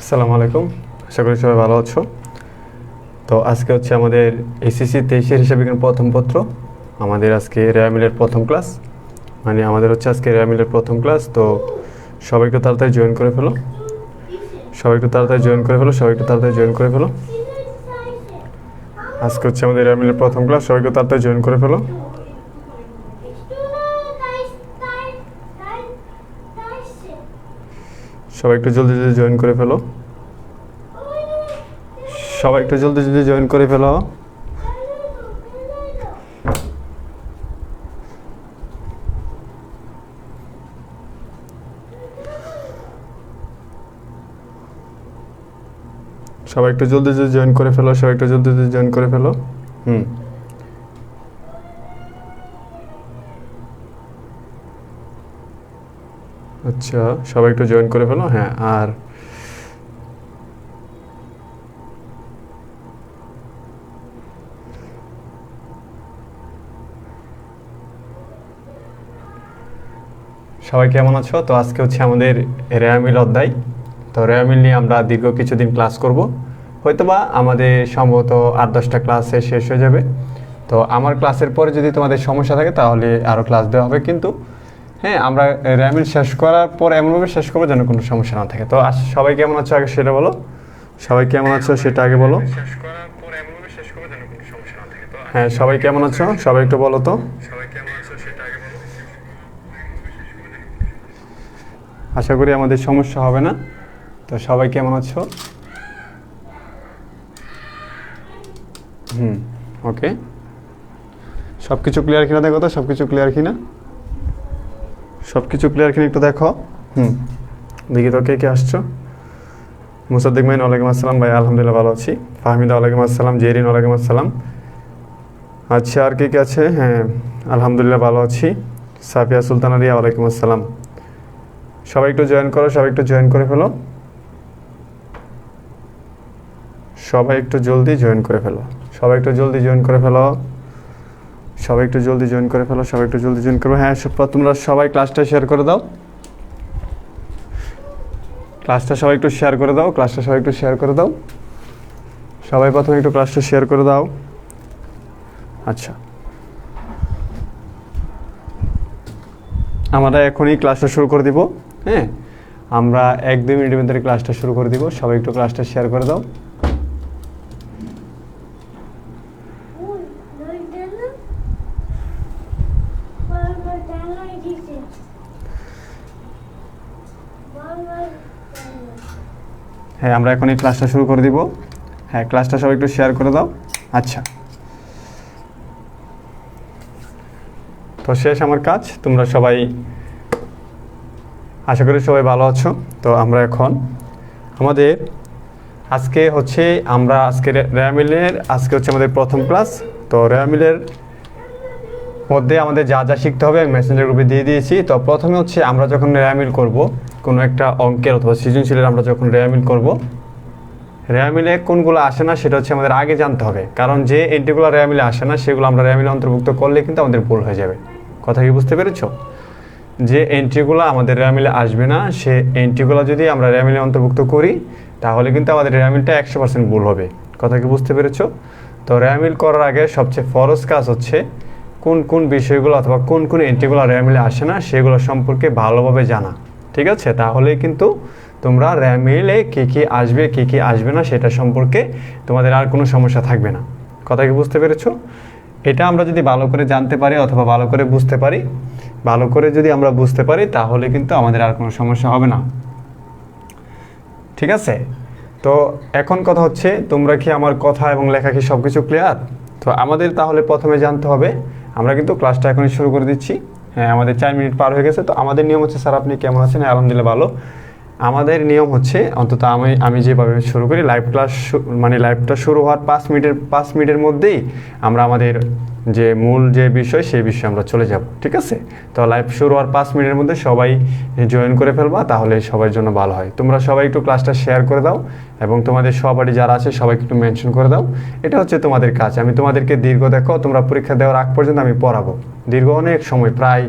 আসসালামু আলাইকুম, আশা করি সবাই ভালো আছো। তো আজকে হচ্ছে আমাদের এসএসসি 23-এর হিসাব বিজ্ঞান প্রথম পত্র। আমাদের আজকে রেয়ামিলের প্রথম ক্লাস, মানে আমাদের হচ্ছে আজকে রেয়ামিলের প্রথম ক্লাস। তো সবাই একটু তাড়াতাড়ি জয়েন করে ফেলো, সবাই একটু তাড়াতাড়ি জয়েন করে ফেলো, সবাই একটু তাড়াতাড়ি জয়েন করে ফেলো। আজকে হচ্ছে আমাদের রেয়ামিলের প্রথম ক্লাস, সবাই একটু তাড়াতাড়ি জয়েন করে ফেলো। সবাই একটু জলদি জলদি জয়েন করে ফেলো, সবাই একটু জলদি জলদি জয়েন করে ফেলো। সবাই একটু জলদি জলদি জয়েন করে ফেলো, সবাই একটু জলদি জলদি জয়েন করে ফেলো। আচ্ছা, সবাই একটু জয়েন করে ফেলো। হ্যাঁ, আর সবাই কেমন আছো? তো আজকে হচ্ছে আমাদের রেয়ামিল অধ্যায়। তো রেয়ামিল নিয়ে আমরা দীর্ঘ কিছুদিন ক্লাস করব, হয়তোবা আমাদের সম্ভবত 8-10টা ক্লাসে শেষ হয়ে যাবে। তো আমার ক্লাসের পরে যদি তোমাদের সমস্যা থাকে তাহলে আরও ক্লাস দেওয়া হবে, কিন্তু হ্যাঁ, আমরা রেয়ামিল শেষ করার পর এমনভাবে শেষ করবো যেন কোনো সমস্যা না থাকে। তো সবাই কেমন আছো আগে সেটা বলো, সবাই কেমন আছো সেটা আগে বলো। হ্যাঁ, সবাই কেমন আছো সবাই একটু বলো তো। আশা করি আমাদের সমস্যা হবে না। তো সবাই কেমন আছো? ওকে, সব কিছু ক্লিয়ার কিনা দেখো তো, সব কিছু ক্লিয়ার কিনা, সব কিছু ক্লিয়ার কিনা একটু দেখো। দেখি তো কে কে আসছো। মুসাদ্দিক মাইন ওয়ালাইকুম আসসালাম ভাই, আলহামদুলিল্লাহ ভালো আছি। ফাহমিদা ওয়ালাইকুম আসসালাম, জেরিন ওয়ালাইকুম আসসালাম। আচ্ছা, আর কে কে আছে? হ্যাঁ, আলহামদুলিল্লাহ ভালো আছি। সাফিয়া সুলতানা রিয়া ওয়ালাইকুম আসসালাম। সবাই একটু জয়েন করো, সবাই একটু জয়েন করে ফেলো, সবাই একটু জলদি জয়েন করে ফেলো, সবাই একটু জলদি জয়েন করে ফেলো, সবাই একটু জলদি জয়েন করে ফেলো, সবাই একটু জলদি জয়েন করো। হ্যাঁ, তোমরা সবাই ক্লাসটা শেয়ার করে দাও, ক্লাসটা সবাই একটু শেয়ার করে দাও, ক্লাসটা সবাই একটু শেয়ার করে দাও, সবাই প্রথমে একটু ক্লাসটা শেয়ার করে দাও। আচ্ছা, আমরা এখনই ক্লাসটা শুরু করে দিব। হ্যাঁ, আমরা 1-2 মিনিটের ভিতরে ক্লাসটা শুরু করে দিব। সবাই একটু ক্লাসটা শেয়ার করে দাও। হ্যাঁ, আমরা এখনই ক্লাসটা শুরু করে দিব। হ্যাঁ, ক্লাসটা সবাই একটু শেয়ার করে দাও। আচ্ছা, তো শেষ আমার কাজ। তোমরা সবাই আশা করি সবাই ভালো আছো। তো আমরা এখন আমাদের আজকে হচ্ছে রেয়ামিলের আজকে হচ্ছে আমাদের প্রথম ক্লাস। তো রেয়ামিলের মধ্যে আমাদের যা যা শিখতে হবে আমি মেসেঞ্জার গ্রুপে দিয়ে দিয়েছি। তো প্রথমে হচ্ছে আমরা যখন রেয়ামিল করব কোনো একটা অঙ্কের অথবা সৃজনশীলের, আমরা যখন রেয়ামিল করব, রেয়ামিলে কোনগুলো আসে না সেটা হচ্ছে আমাদের আগে জানতে হবে। কারণ যে এন্ট্রিগুলো রেয়ামিলে আসে না সেগুলো আমরা রেয়ামিলে অন্তর্ভুক্ত করলে কিন্তু আমাদের ভুল হয়ে যাবে। কথা কি বুঝতে পেরেছো? যে এন্ট্রিগুলো আমাদের রেয়ামিলে আসবে না, সে এন্ট্রিগুলো যদি আমরা রেয়ামিলে অন্তর্ভুক্ত করি তাহলে কিন্তু আমাদের রেয়ামিলটা 100% ভুল হবে। কথা কি বুঝতে পেরেছো? তো রেয়ামিল করার আগে সবচেয়ে ফরজ কাজ হচ্ছে কোন কোন বিষয়গুলো অথবা কোন কোন এন্ট্রিগুলো রেয়ামিলে আসে না সেগুলো সম্পর্কে ভালোভাবে জানা। ঠিক আছে? তাহলেই কিন্তু তোমরা রেয়ামিলে কী কী আসবে কী কী আসবে না সেটা সম্পর্কে তোমাদের আর কোনো সমস্যা থাকবে না। কথা কি বুঝতে পেরেছো? এটা আমরা যদি ভালো করে জানতে পারি অথবা ভালো করে বুঝতে পারি, ভালো করে যদি আমরা বুঝতে পারি তাহলে কিন্তু আমাদের আর কোনো সমস্যা হবে না। ঠিক আছে? তো এখন কথা হচ্ছে, তোমরা কি আমার কথা এবং লেখা কি সব কিছু ক্লিয়ার? তো আমাদের তাহলে প্রথমে জানতে হবে, আমরা কিন্তু ক্লাসটা এখনই শুরু করে দিচ্ছি। হ্যাঁ, আমাদের 4 মিনিট পার হয়ে গেছে। তো আমাদের নিয়ম হচ্ছে, স্যার আপনি কেমন আছেন? আলহামদুলিল্লাহ ভালো। আমাদের নিয়ম হচ্ছে, অন্তত আমি যেভাবে শুরু করি, লাইভ ক্লাস মানে লাইভটা শুরু হওয়ার 5 মিনিটের মধ্যেই আমরা আমাদের যে মূল যে বিষয় সেই বিষয়ে আমরা চলে যাব। ঠিক আছে? তো লাইভ শুরু হওয়ার 5 মিনিটের মধ্যে সবাই জয়েন করে ফেলবা, তাহলে সবার জন্য ভালো হয়। তোমরা সবাই একটু ক্লাসটা শেয়ার করে দাও এবং তোমাদের সহপাঠী যারা আছে সবাইকে একটু মেনশন করে দাও। এটা হচ্ছে তোমাদের কাজ। আমি তোমাদেরকে দেখো তোমরা পরীক্ষা দেওয়ার আগ পর্যন্ত আমি পড়াবো, দীর্ঘ অনেক সময়, প্রায়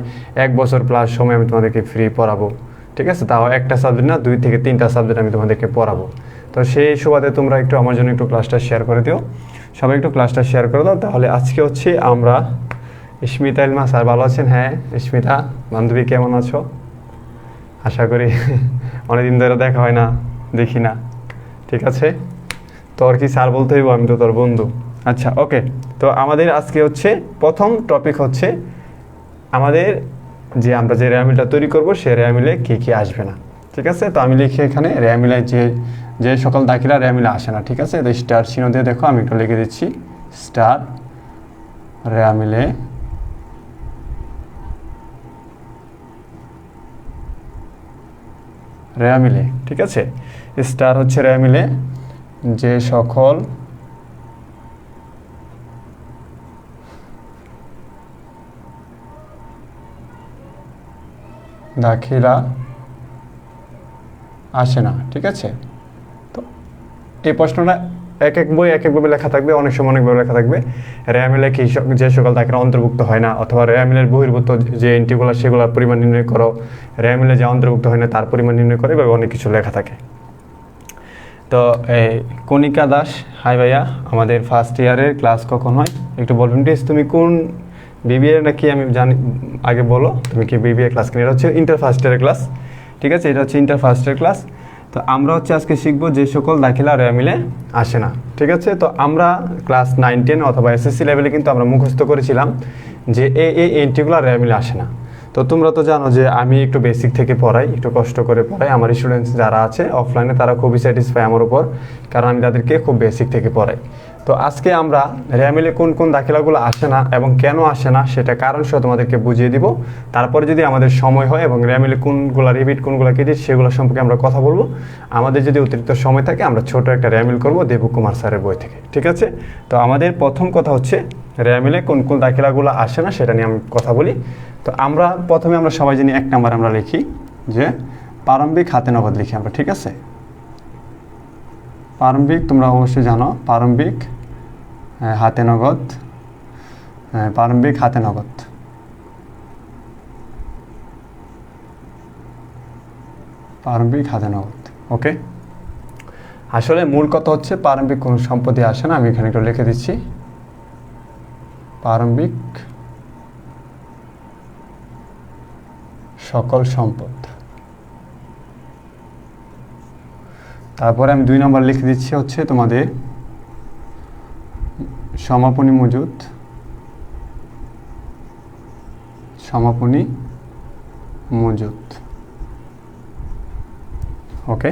1 বছর প্লাস সময় আমি তোমাদেরকে ফ্রি পড়াবো। ঠিক আছে, তাও একটা সাবজেক্ট না 2 থেকে 3টা সাবজেক্ট আমি তোমাদেরকে পড়াবো। তো সেই সুবাদে তোমরা একটু আমার জন্য একটু ক্লাসটা শেয়ার করে দিও, সবাই একটু ক্লাসটা শেয়ার করে দাও। তাহলে আজকে হচ্ছে আমরা স্মিতা ইলমা স্যার ভালো আছেন? হ্যাঁ স্মিতা বান্ধবী কেমন আছো? আশা করি অনেকদিন ধরে দেখা হয় না, দেখি না, ঠিক আছে। তোর কি স্যার বলতে হইব, আমি তো তোর বন্ধু। আচ্ছা ওকে, তো আমাদের আজকে হচ্ছে প্রথম টপিক হচ্ছে আমাদের যে আমরা যে রেয়ামিলটা তৈরি করব সেই রেয়ামিলে কী কী আসবে না, ঠিক আছে। তো আমি লিখি এখানে রেয়ামিলে যে সকল দাখিলা রেয়ামিলে আসে না, ঠিক আছে। তো স্টার চিহ্ন দিয়ে দেখো আমি একটু লিখে দিচ্ছি স্টার রেয়ামিলে রেয়ামিলে, ঠিক আছে। স্টার হচ্ছে রেয়ামিলে যে সকল দাখিলা আসে না, ঠিক আছে। তো এই প্রশ্নটা এক এক বই এক একভাবে লেখা থাকবে, অনেক সময় অনেকভাবে লেখা থাকবে। রেয়ামিলে কি যে সকল দাখিলা অন্তর্ভুক্ত হয় না, অথবা রেয়ামিলের বহির্ভূত যে এন্ট্রিগুলো সেগুলোর পরিমাণ নির্ণয় করো, রেয়ামিলে যে অন্তর্ভুক্ত হয় না তার পরিমাণ নির্ণয় করে, এভাবে অনেক কিছু লেখা থাকে। তো এই কণিকা দাস, হাই ভাইয়া, আমাদের ফার্স্ট ইয়ারের ক্লাস কখন হয় একটু বলবেন প্লিজ। তুমি কোন বিবিএ নাকি আমি জানি, আগে বলো তুমি কি বিবিএ ক্লাস কিনা? এটা হচ্ছে ইন্টার ফার্স্ট ইয়ারের ক্লাস, ঠিক আছে। এটা হচ্ছে ইন্টার ফার্স্ট ইয়ার ক্লাস। তো আমরা হচ্ছে আজকে শিখবো যে সকল দাখিলা রেয়ামিলে আসে না, ঠিক আছে। তো আমরা ক্লাস 9, 10 অথবা এসএসসি লেভেলে কিন্তু আমরা মুখস্থ করেছিলাম যে এই এন্ট্রিগুলো রেয়ামিলে আসে না। তো তোমরা তো জানো যে আমি একটু বেসিক থেকে পড়াই, একটু কষ্ট করে পড়াই। আমার স্টুডেন্টস যারা আছে অফলাইনে তারা খুবই স্যাটিসফাই আমার উপর, কারণ আমি তাদেরকে খুব বেসিক থেকে পড়াই। তো আজকে আমরা রেয়ামিলে কোন কোন দাখিলাগুলো আসে না এবং কেন আসে না সেটা কারণ সহ তোমাদেরকে বুঝিয়ে দিব। তারপরে যদি আমাদের সময় হয় এবং রেয়ামিলে কোনগুলো রিপিট কোনগুলো ক্রেডিট সেগুলো সম্পর্কে আমরা কথা বলবো। আমাদের যদি অতিরিক্ত সময় থাকে আমরা ছোট একটা রেয়ামিল করব দেবকুমার স্যারের বই থেকে, ঠিক আছে। তো আমাদের প্রথম কথা হচ্ছে রেয়ামিলে কোন কোন দাখিলাগুলো আসে না সেটা নিয়ে আমি কথা বলি। তো আমরা প্রথমে আমরা সবাই জানি 1 নাম্বার আমরা লিখি যে প্রারম্ভিক হাতে নগদ লিখি আমরা, ঠিক আছে। প্রারম্ভিক তোমরা অবশ্যই জানো প্রারম্ভিক হাতে নগদ, প্রারম্ভিক হাতে নগদ, প্রারম্ভিক হাতে নগদ, ওকে। আসলে মূল কথা হচ্ছে প্রারম্ভিক কোনো সম্পত্তি আসে না, আমি এখানে একটু লিখে দিচ্ছি প্রারম্ভিক সকল সম্পদ। তারপরে আমি 2 নম্বর লিখে দিচ্ছি হচ্ছে তোমাদের সমাপনী মজুদ, সমাপনী মজুদ, ওকে,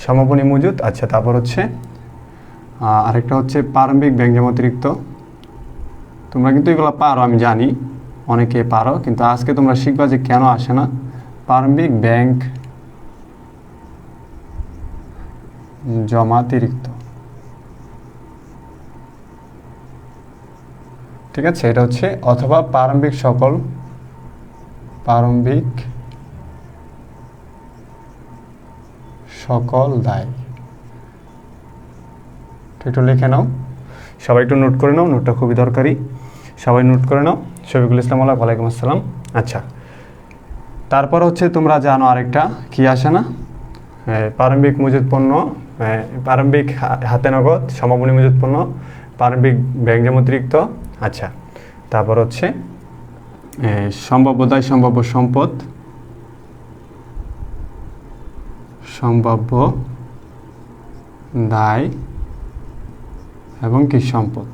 সমাপনী মজুদ। আচ্ছা তারপর হচ্ছে আরেকটা হচ্ছে প্রারম্ভিক ব্যাংক জমা অতিরিক্ত। তোমরা কিন্তু এগুলো পারো, আমি জানি অনেকে পারো, কিন্তু আজকে তোমরা শিখবা যে কেন আসে না প্রারম্ভিক ব্যাংক জমাতিরিক্ত, ঠিক আছে। এটা হচ্ছে অথবা প্রারম্ভিক সকল দায়, একটু লিখে নাও, সবাই একটু নোট করে নাও, নোটটা খুবই দরকারি, সবাই নোট করে নাও। শফিকুল ইসলাম ওয়ালাইকুম আসসালাম। আচ্ছা তারপর হচ্ছে তোমরা জানো আরেকটা কি আসে না, প্রারম্ভিক মজুদ পণ্য, প্রারম্ভিক হাতে নগদ, সমাপনী মজুদ পণ্য, প্রারম্ভিক ব্যাংক জমা অতিরিক্ত। আচ্ছা তারপর হচ্ছে সম্ভাব্য দায়, সম্ভাব্য সম্পদ, সম্ভাব্য দায় এবং কি সম্পদ,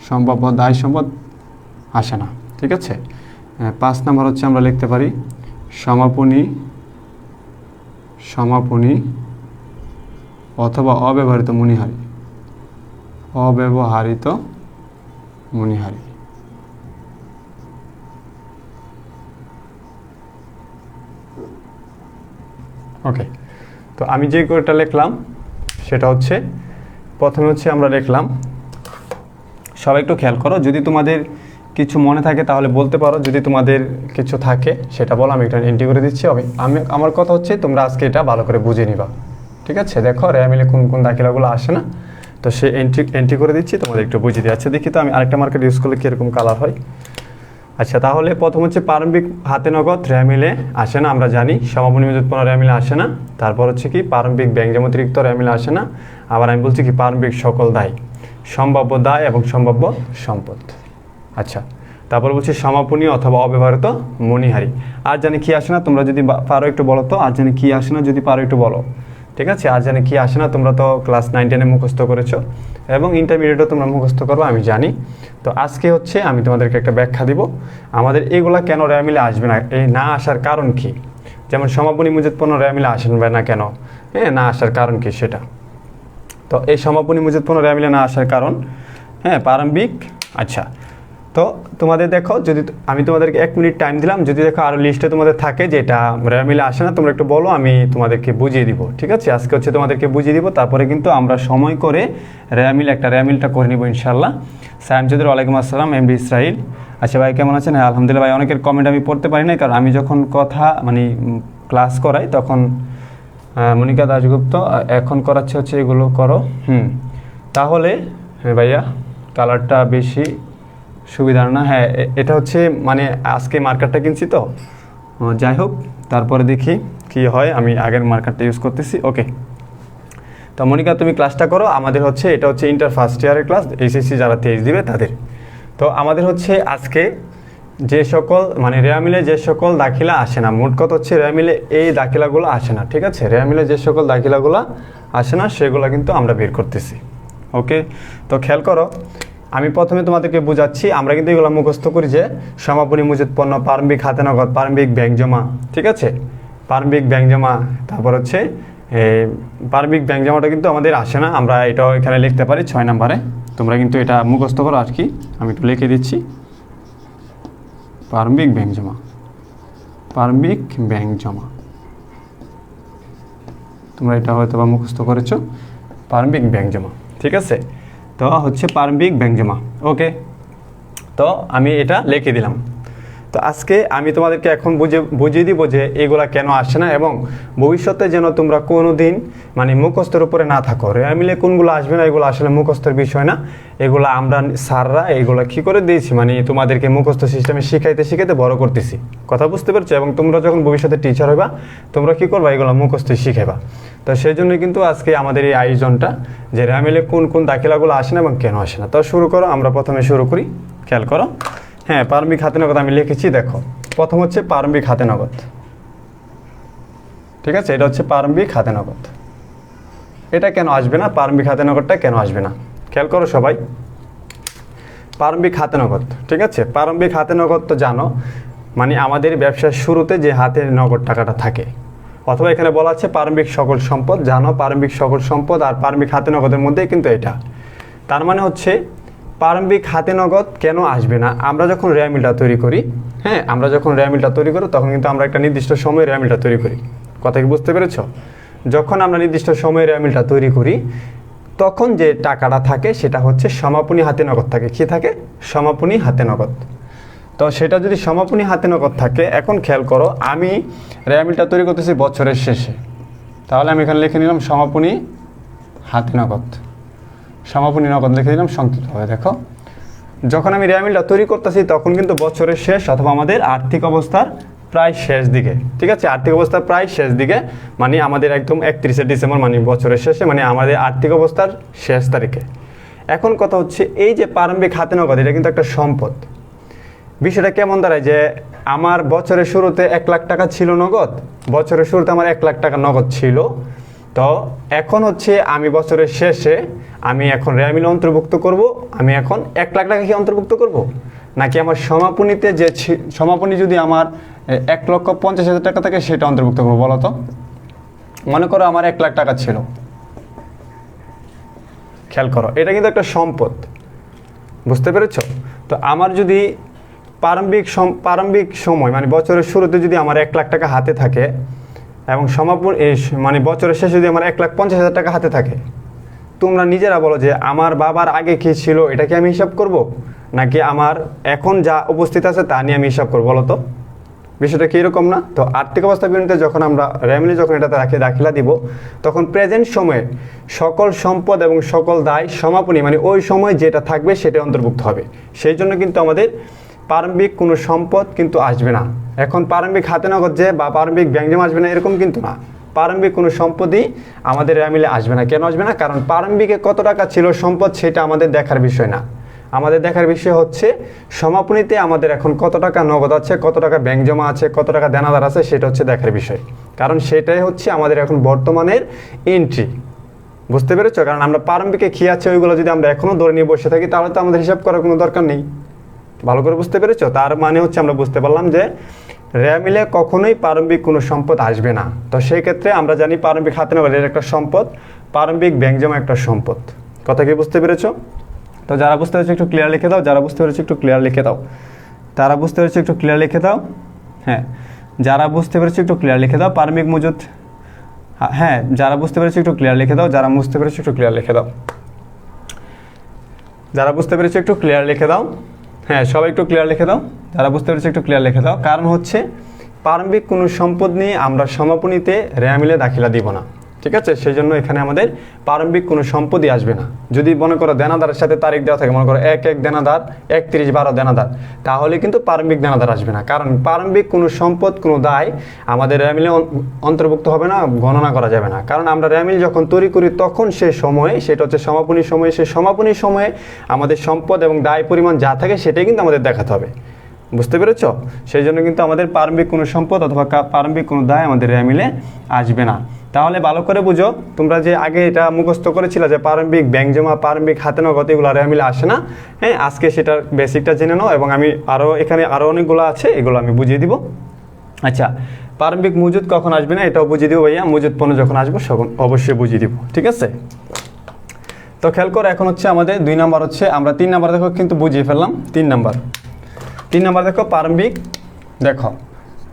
সম্ভাব্য দায় সম্পদ আসে না, ঠিক আছে। 5 নম্বর হচ্ছে আমরা লিখতে পারি সমাপনী অথবা অব্যবহৃত মণিহারি, অব্যবহৃত মণিহারি, ওকে। তো আমি যে কোডটা লিখলাম সেটা হচ্ছে প্রথমে হচ্ছে আমরা লিখলাম, সবাই একটু খেয়াল করো, যদি তোমাদের কিছু মনে থাকে তাহলে বলতে পারো, যদি তোমাদের কিছু থাকে সেটা বলো, আমি এটা এন্ট্রি করে দিচ্ছি। আমার কথা হচ্ছে তোমরা আজকে এটা ভালো করে বুঝে নিবা, ঠিক আছে। দেখো রেয়ামিলে কোন কোন দাখিলাগুলো আসে না, তো সে এন্ট্রি করে দিচ্ছি, তোমাদের একটু বুঝিয়ে দিই। আচ্ছা দেখি তো আমি আরেকটা মার্কেট ইউজ করলে কীরকম কালার হয়। আচ্ছা, তাহলে প্রথম হচ্ছে প্রারম্ভিক হাতে নগদ রেওয়া মিলে আসে না, আমরা জানি সমাপনী মজুতপণ্য রেওয়া মিলে আসে না। তারপর হচ্ছে কি প্রারম্ভিক ব্যাংক অতিরিক্ত রেওয়া মিলে আসে না। আবার আমি বলছি কি প্রারম্ভিক সকল দায়, সম্ভাব্য দায় এবং সম্ভাব্য সম্পদ। আচ্ছা, তারপর বলছি সমাপনী অথবা অব্যবহৃত মণিহারি। আর জানি কি আসে না, তোমরা যদি পারো একটু বলো তো, আর জানি কি আসে না যদি পারো একটু বলো। ঠিক আছে, আর জানি কি আসে না, তোমরা তো ক্লাস 9-10-এ মুখস্থ করেছো এবং ইন্টারমিডিয়েটও তোমরা মুখস্থ করবো আমি জানি। তো আজকে হচ্ছে আমি তোমাদেরকে একটা ব্যাখ্যা দিব আমাদের এগুলা কেন রেওয়া মিলে আসবে না, এই না আসার কারণ কি। যেমন সমাপনী মজুতপণ্য রেওয়া মিলে আসবে না কেন, হ্যাঁ, না আসার কারণ কি সেটা। তো এই সমাপনী মজুতপণ্য রেওয়া মিলে না আসার কারণ, হ্যাঁ, প্রারম্ভিক। আচ্ছা, তো তোমাদের দেখো, যদি আমি তোমাদেরকে 1 মিনিট টাইম দিলাম, যদি দেখো আরও লিস্টে তোমাদের থাকে যেটা রেওয়া মিলে আসে না, তোমরা একটু বলো, আমি তোমাদেরকে বুঝিয়ে দিব। ঠিক আছে, আজকে হচ্ছে তোমাদেরকে বুঝিয়ে দিব, তারপরে কিন্তু আমরা সময় করে রেওয়া মিলটা করে নিব ইনশাল্লাহ। সায়াম চৌধুরী, ওয়ালাইকুম আসসালাম। এমডি ইসরাইল, আচ্ছা ভাই কেমন আছেন? হ্যাঁ আলহামদুলিল্লাহ ভাই। অনেকের কমেন্ট আমি পড়তে পারি না, কারণ আমি যখন কথা ক্লাস করাই তখন মনিকা দাশগুপ্ত এখন করাচ্ছে হচ্ছে এগুলো করো। তাহলে হ্যাঁ ভাইয়া, কালারটা বেশি সুবিধার না। হ্যাঁ, এটা হচ্ছে আজকে মার্কারটা কিনছি তো, যাই হোক তারপরে দেখি কি হয়। আমি আগের মার্কারটা ইউজ করতেছি। ওকে, তো মনিকা তুমি ক্লাসটা করো। আমাদের হচ্ছে এটা হচ্ছে ইন্টার ফার্স্ট ইয়ারের ক্লাস, এইচএসসি যারা 23 দিবে তাদের। তো আমাদের হচ্ছে আজকে যে সকল রেওয়া মিলে যে সকল দাখিলা আসে না, মোট কথা হচ্ছে রেওয়া মিলে এই দাখিলাগুলো আসে না। ঠিক আছে, রেওয়া মিলে যে সকল দাখিলাগুলো আসে না সেগুলো কিন্তু আমরা বের করতেছি। ওকে, তো খেয়াল করো, আমি প্রথমে তোমাদেরকে বোঝাচ্ছি। আমরা কিন্তু এগুলো মুখস্থ করি যে সমাপনী মজুতপণ্য, প্রারম্ভিক হাতে নগদ, প্রারম্ভিক ব্যাংক জমা। ঠিক আছে, প্রারম্ভিক ব্যাংক জমা, তারপর হচ্ছে প্রারম্ভিক ব্যাংক জমাটা কিন্তু আমাদের আসে না, আমরা এটাও এখানে লিখতে পারি 6 নম্বরে। তোমরা কিন্তু এটা মুখস্থ করো আর কি, আমি একটু লিখে দিচ্ছি। প্রারম্ভিক ব্যাংক জমা, প্রারম্ভিক ব্যাংক জমা, তোমরা এটা হয়তো বা মুখস্থ করেছো, প্রারম্ভিক ব্যাংক জমা। ঠিক আছে, তো হচ্ছে প্রারম্ভিক ব্যাংক জমা। ওকে, তো আমি এটা লিখে দিলাম। তো আজকে আমি তোমাদেরকে এখন বুঝিয়ে দিব যে এগুলা কেন আসে না, এবং ভবিষ্যতে যেন তোমরা কোনো দিন মুখস্থের উপরে না থাকো। রেওয়া মিলে কোনগুলো আসবে না, এগুলো আসলে মুখস্থের বিষয় না, এগুলো আমরা স্যাররা এগুলো কী করে দিয়েছি, তোমাদেরকে মুখস্থ সিস্টেমে শিখাইতে বড় করতেছি। কথা বুঝতে পারছো? এবং তোমরা যখন ভবিষ্যতে টিচার হইবা, তোমরা কী করবা, এগুলো মুখস্থ শিখাইবা। তো সেই জন্য কিন্তু আজকে আমাদের এই আয়োজনটা, যে রেওয়া মিলে কোন কোন দাখিলাগুলো আসে না এবং কেন আসে না। তো শুরু করো, আমরা প্রথমে শুরু করি। খেয়াল করো, হ্যাঁ, প্রারম্ভিক হাতে নগদ আমি লিখেছি। দেখো, প্রথম হচ্ছে প্রারম্ভিক হাতে নগদ। ঠিক আছে, এটা হচ্ছে প্রারম্ভিক হাতে নগদ। এটা কেন আসবে না, প্রারম্ভিক হাতে নগদটা কেন আসবে না, খেয়াল করো সবাই। প্রারম্ভিক হাতে নগদ, ঠিক আছে, প্রারম্ভিক হাতে নগদ তো জানো, আমাদের ব্যবসার শুরুতে যে হাতে নগদ টাকাটা থাকে, অথবা এখানে বলা আছে প্রারম্ভিক সকল সম্পদ। জানো, প্রারম্ভিক সকল সম্পদ আর প্রারম্ভিক হাতে নগদের মধ্যে কিন্তু এটা, তার হচ্ছে প্রারম্ভিক হাতে নগদ কেন আসবে না। আমরা যখন রেওয়া মিলটা তৈরি করি, হ্যাঁ, আমরা যখন রেওয়া মিলটা তৈরি করি তখন কিন্তু আমরা একটা নির্দিষ্ট সময়ে রেওয়া মিলটা তৈরি করি। কথা কি বুঝতে পেরেছ? যখন আমরা নির্দিষ্ট সময়ে রেওয়া মিলটা তৈরি করি, তখন যে টাকাটা থাকে সেটা হচ্ছে সমাপনী হাতে নগদ থাকে। কি থাকে? সমাপনী হাতে নগদ। তো সেটা যদি সমাপনী হাতে নগদ থাকে, এখন খেয়াল করো, আমি রেওয়া মিলটা তৈরি করতেছি বছরের শেষে, তাহলে আমি এখানে লিখে নিলাম সমাপনী হাতে নগদ। সমাপনী নগদ লিখে দিলাম সংক্ষিপ্তভাবে। দেখো, যখন আমি রেওয়া মিলটা তৈরি করতেছি তখন কিন্তু বছরের শেষ অথবা আমাদের আর্থিক অবস্থার প্রায় শেষ দিকে। ঠিক আছে, আর্থিক অবস্থার প্রায় শেষ দিকে, আমাদের একদম 31শে ডিসেম্বর, বছরের শেষে, আমাদের আর্থিক অবস্থার শেষ তারিখে। এখন কথা হচ্ছে, এই যে প্রারম্ভিক হাতে নগদ, এটা কিন্তু একটা সম্পদ। বিষয়টা কেমন দাঁড়ায়, যে আমার বছরের শুরুতে 1 লাখ টাকা ছিল নগদ, বছরের শুরুতে আমার 1 লাখ টাকা নগদ ছিল। তো এখন হচ্ছে আমি বছরের শেষে আমি এখন রেওয়া মিলে অন্তর্ভুক্ত করব, আমি এখন 1 লাখ টাকা কি অন্তর্ভুক্ত করব, নাকি আমার সমাপনীতে যে সমাপনী যদি আমার 1,50,000 টাকা থাকে সেটা অন্তর্ভুক্ত করবো বলো তো? মনে করো আমার 1 লাখ টাকা ছিল, খেয়াল করো, এটা কিন্তু একটা সম্পদ, বুঝতে পেরেছ? তো আমার যদি প্রারম্ভিক সময় বছরের শুরুতে যদি আমার 1 লাখ টাকা হাতে থাকে, এবং সমাপনী বছরের শেষে যদি আমার 1,50,000 টাকা হাতে থাকে, তোমরা নিজেরা বলো যে আমার বাবার আগে কি ছিল এটা কি আমি হিসাব করব, নাকি আমার এখন যা উপস্থিত আছে তা নিয়ে আমি হিসাব করবো? বলো তো, বিষয়টা কি এরকম না? তো আর্থিক অবস্থা বিবরণীতে যখন আমরা রেওয়া মিলে যখন এটাতে দাখিলা দিব, তখন প্রেজেন্ট সময়ে সকল সম্পদ এবং সকল দায় সমাপনী ওই সময় যেটা থাকবে সেটা অন্তর্ভুক্ত হবে। সেই জন্য কিন্তু আমাদের প্রারম্ভিক কোনো সম্পদ কিন্তু আসবে না। এখন প্রারম্ভিক হাতে নগদ যে বা প্রারম্ভিক ব্যাংক জমা আসবে না এরকম কিন্তু না, প্রারম্ভিক কোনো সম্পদই আমাদের রেওয়া মিলে আসবে না। কেন আসবে না? কারণ প্রারম্ভিকে কত টাকা ছিল সম্পদ সেটা আমাদের দেখার বিষয় না, আমাদের দেখার বিষয় হচ্ছে সমাপনীতে আমাদের এখন কত টাকা নগদ আছে, কত টাকা ব্যাংক জমা আছে, কত টাকা দেনাদার আছে, সেটা হচ্ছে দেখার বিষয়। কারণ সেটাই হচ্ছে আমাদের এখন বর্তমানের এন্ট্রি। বুঝতে পেরেছো? কারণ আমরা প্রারম্ভিকে কী আছে ওইগুলো যদি আমরা এখনও ধরে নিয়ে বসে থাকি তাহলে তো আমাদের হিসাব করার কোনো দরকার নেই। ভালো করে বুঝতে পেরেছো? তার মানে হচ্ছে আমরা বুঝতে পারলাম যে রেওয়া মিলে কখনোই প্রারম্ভিক কোনো সম্পদ আসবে না। তো সেই ক্ষেত্রে আমরা জানি প্রারম্ভিক হাতে নেওয়া এর একটা সম্পদ, প্রারম্ভিক ব্যাংক জমা একটা সম্পদ। কথা কি বুঝতে পেরেছো? তো যারা বুঝতে পেরেছো একটু ক্লিয়ার লিখে দাও, যারা বুঝতে পেরেছো একটু ক্লিয়ার লিখে দাও, তারা বুঝতে পেরেছো একটু ক্লিয়ার লিখে দাও। হ্যাঁ, যারা বুঝতে পেরেছো একটু ক্লিয়ার লিখে দাও। প্রারম্ভিক মজুদ, হ্যাঁ যারা বুঝতে পেরেছো একটু ক্লিয়ার লিখে দাও, যারা বুঝতে পেরেছো একটু ক্লিয়ার লিখে দাও, যারা বুঝতে পেরেছো একটু ক্লিয়ার লিখে দাও। হ্যাঁ সবাই একটু ক্লিয়ার লিখে দাও, যারা বুঝতে পেরেছো একটু ক্লিয়ার লিখে দাও। কারণ হচ্ছে প্রারম্ভিক কোনো সম্পদ নিয়ে আমরা সমাপনীতে রেওয়া মিলে দাখিলা দিব না, ঠিক আছে? সেই জন্য এখানে আমাদের প্রারম্ভিক কোনো সম্পদই আসবে না। যদি মনে করো দেনাদারের সাথে তারিখ দেওয়া থাকে, মনে করো 1/1 দেনাদার, 31/12 দেনাদার, তাহলে কিন্তু প্রারম্ভিক দেনাদার আসবে না। কারণ প্রারম্ভিক কোনো সম্পদ, কোনো দায় আমাদের রেওয়া মিলে অন্তর্ভুক্ত হবে না, গণনা করা যাবে না। কারণ আমরা রেওয়া মিল যখন তৈরি করি তখন সে সময়ে, সেটা হচ্ছে সমাপনী সময়ে, সেই সমাপনী সময়ে আমাদের সম্পদ এবং দায় পরিমাণ যা থাকে সেটাই কিন্তু আমাদের দেখাতে হবে। বুঝতে পেরেছো? সেই জন্য কিন্তু আমাদের প্রারম্ভিক কোনো সম্পদ অথবা প্রারম্ভিক কোনো দায় আমাদের রেওয়া মিলে আসবে না। তাহলে ভালো করে বুঝো, তোমরা যে আগে এটা মুখস্থ করেছিলে যে প্রারম্ভিক ব্যাংক জমা, প্রারম্ভিক হাতে নগদ এগুলো রেওয়া মিলে আসে না, হ্যাঁ আজকে সেটার বেসিকটা জেনে নাও এবং আমি এখানে আরও অনেকগুলো আছে, এগুলো আমি বুঝিয়ে দিব। আচ্ছা, প্রারম্ভিক মজুদ কখন আসবে না এটাও বুঝিয়ে দিব ভাইয়া, মজুদ পণ্য যখন আসবো তখন অবশ্যই বুঝিয়ে দিব, ঠিক আছে? তো খেয়াল করো, এখন হচ্ছে আমাদের 2 নাম্বার হচ্ছে, আমরা 3 নাম্বার দেখো কিন্তু বুঝিয়ে ফেললাম। 3 নাম্বার দেখো প্রারম্ভিক, দেখো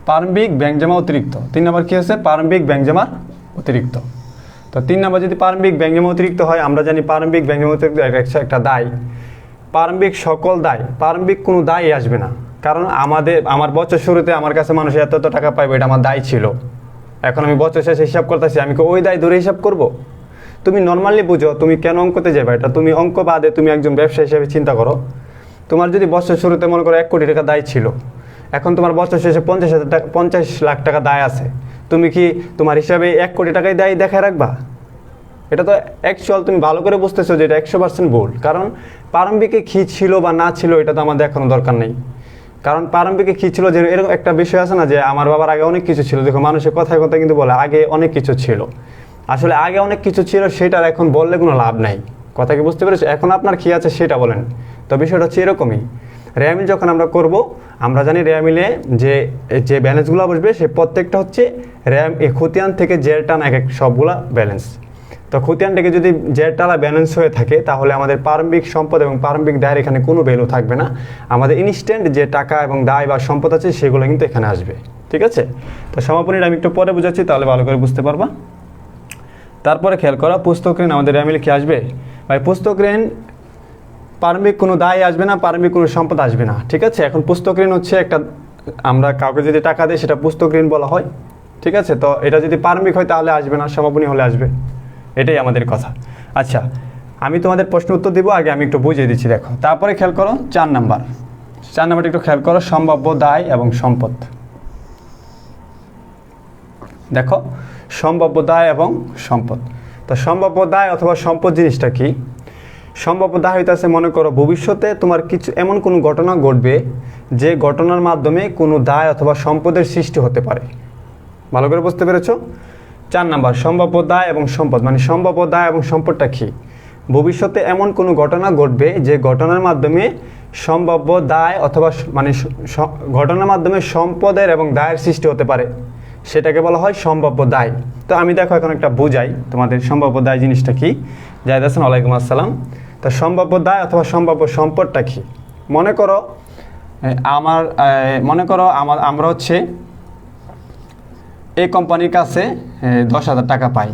প্রারম্ভিক ব্যাংক জমা অতিরিক্ত। 3 নাম্বার কী হচ্ছে? প্রারম্ভিক ব্যাংক জমা অতিরিক্ত। তো 3 নাম্বার যদি প্রারম্ভিক ব্যাংক জমা অতিরিক্ত হয়, আমরা জানি প্রারম্ভিক ব্যাংক জমা অতিরিক্ত একটা দায়, প্রারম্ভিক সকল দায়, প্রারম্ভিক কোনো দায় আসবে না। কারণ আমার বছর শুরুতে আমার কাছে মানুষ এত টাকা পাইবে, এটা আমার দায় ছিল। এখন আমি বছর শেষে হিসাব করতেছি, আমি ওই দায় ধরে হিসাব করব? তুমি নর্মালি বুঝো, তুমি কেন অঙ্কতে যাবে? এটা তুমি অঙ্ক বাদে তুমি একজন ব্যবসা হিসেবে চিন্তা করো। তোমার যদি বছর শুরুতে মনে করো 1 কোটি টাকা দায় ছিল, এখন তোমার বছর শেষে 50 লাখ টাকা দায় আছে, তুমি কি তোমার হিসাবে 1 কোটি টাকায় দায় দেখায় রাখবা? এটা তো অ্যাকচুয়াল তুমি ভালো করে বুঝতেছো যে এটা 100% ভুল। কারণ প্রারম্ভিকে কী ছিল বা না ছিল এটা তো আমাদের এখনো দরকার নেই। কারণ প্রারম্ভিকে কী ছিল, যে এরকম একটা বিষয় আছে না যে আমার বাবার আগে অনেক কিছু ছিল। দেখো মানুষের কথায় কথায় কিন্তু বলে আগে অনেক কিছু ছিল, আসলে আগে অনেক কিছু ছিল সেটার এখন বললে কোনো লাভ নাই। কথা কি বুঝতে পেরেছো? এখন আপনার কী আছে সেটা বলেন। তো বিষয়টা হচ্ছে এরকমই, রেওয়া মিল যখন আমরা করব, আমরা জানি রেওয়া মিলে যে ব্যালেন্সগুলো বসবে সে প্রত্যেকটা হচ্ছে খতিয়ান থেকে জের টানা এক সবগুলা ব্যালেন্স। তো খতিয়ান থেকে যদি জের টানা ব্যালেন্স হয়ে থাকে তাহলে আমাদের প্রারম্ভিক সম্পদ এবং প্রারম্ভিক দায়ের এখানে কোনো ভ্যালু থাকবে না। আমাদের ইনস্ট্যান্ট যে টাকা এবং দায় বা সম্পদ আছে সেগুলো কিন্তু এখানে আসবে, ঠিক আছে? তো সমাপনীটা আমি একটু পরে বুঝাচ্ছি, তাহলে ভালো করে বুঝতে পারবা। তারপরে খেয়াল করা, পুস্তক ঋণ আমাদের রেওয়া মিলে কি আসবে? ভাই পুস্তক ঋণ প্রারম্ভিক কোনো দায় আসবে না, প্রারম্ভিক কোনো সম্পদ আসবে না, ঠিক আছে? এখন পুস্তক ঋণ হচ্ছে একটা, আমরা কাউকে যদি টাকা দিই সেটা পুস্তক ঋণ বলা হয়, ঠিক আছে? তো এটা যদি প্রারম্ভিক হয় তাহলে আসবে না, সমাপনী হলে আসবে, এটাই আমাদের কথা। আচ্ছা, আমি তোমাদের প্রশ্ন উত্তর দিব, আগে আমি একটু বুঝিয়ে দিচ্ছি। দেখো তারপরে খেয়াল করো 4 নাম্বারটা একটু খেয়াল করো, সম্ভাব্য দায় এবং সম্পদ। দেখো সম্ভাব্য দায় এবং সম্পদ। তো সম্ভাব্য দায় অথবা সম্পদ জিনিসটা কি? সম্ভাব্য দায় হইতেছে, মনে করো ভবিষ্যতে তোমার কিছু এমন কোনো ঘটনা ঘটবে যে ঘটনার মাধ্যমে কোনো দায় অথবা সম্পদের সৃষ্টি হতে পারে। ভালো করে বুঝতে পেরেছো? 4 নাম্বার সম্ভাব্য দায় এবং সম্পদ, মানে সম্ভাব্য দায় এবং সম্পদটা কি? ভবিষ্যতে এমন কোনো ঘটনা ঘটবে যে ঘটনার মাধ্যমে সম্ভাব্য দায় অথবা মানে ঘটনার মাধ্যমে সম্পদের এবং দায়ের সৃষ্টি হতে পারে, সেটাকে বলা হয় সম্ভাব্য দায়। তো আমি দেখো এখন একটা বুঝাই তোমাদের সম্ভাব্য দায় জিনিসটা কি। জাহিদ হাসান, ওয়ালাইকুম আসসালাম। তো সম্ভাব্য দায় অথবা সম্ভাব্য সম্পদটা কি? মনে করো আমরা হচ্ছে এই কোম্পানির কাছে 10,000 টাকা পাই,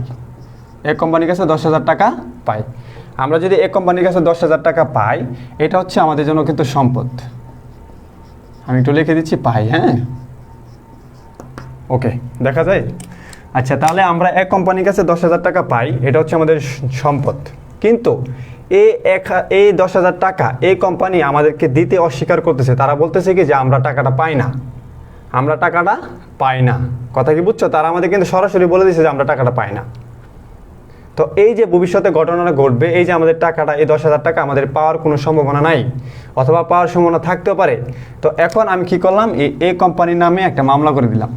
এই কোম্পানির কাছে 10,000 টাকা পাই। আমরা যদি এই কোম্পানির কাছে 10,000 টাকা পাই, এটা হচ্ছে আমাদের জন্য কিন্তু সম্পদ। আমি একটু লিখে দিচ্ছি পাই, হ্যাঁ ওকে, দেখা যায়? আচ্ছা, তাহলে আমরা এক কোম্পানির কাছে 10,000 টাকা পাই, এটা হচ্ছে আমাদের সম্পদ। কিন্তু এই 10,000 টাকা এই কোম্পানি আমাদেরকে দিতে অস্বীকার করতেছে। তারা বলতেছে কি যে আমরা টাকাটা পাই না, আমরা টাকাটা পাই না। কথা কি বুঝছো? তারা আমাদের কিন্তু সরাসরি বলে দিয়েছে যে আমরা টাকাটা পাই না। তো এই যে ভবিষ্যতে ঘটনাটা ঘটবে, এই যে আমাদের টাকাটা, এই 10,000 টাকা আমাদের পাওয়ার কোনো সম্ভাবনা নাই, অথবা পাওয়ার সম্ভাবনা থাকতেও পারে। তো এখন আমি কি করলাম, এই কোম্পানির নামে একটা মামলা করে দিলাম,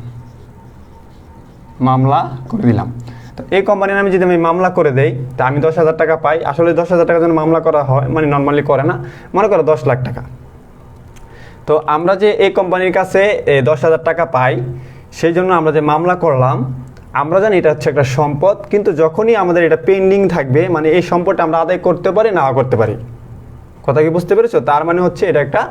তো এই কোম্পানির নামে যদি আমি মামলা করে দেই, তা আমি 10,000 টাকা পাই। আসলে 10,000 টাকা যেন মামলা করা হয়, মানে নর্মালি করে না, মনে করো 10 লাখ টাকা। তো আমরা যে এই কোম্পানির কাছে 10,000 টাকা পাই, সেই জন্য আমরা যে মামলা করলাম, আমরা জানি এটা হচ্ছে একটা সম্পদ, কিন্তু যখনই আমাদের এটা পেন্ডিং থাকবে, মানে এই সম্পদটা আমরা আদায় করতে পারি নাও করতে পারি। কথা কি বুঝতে পেরেছো? তার মানে হচ্ছে এটা একটা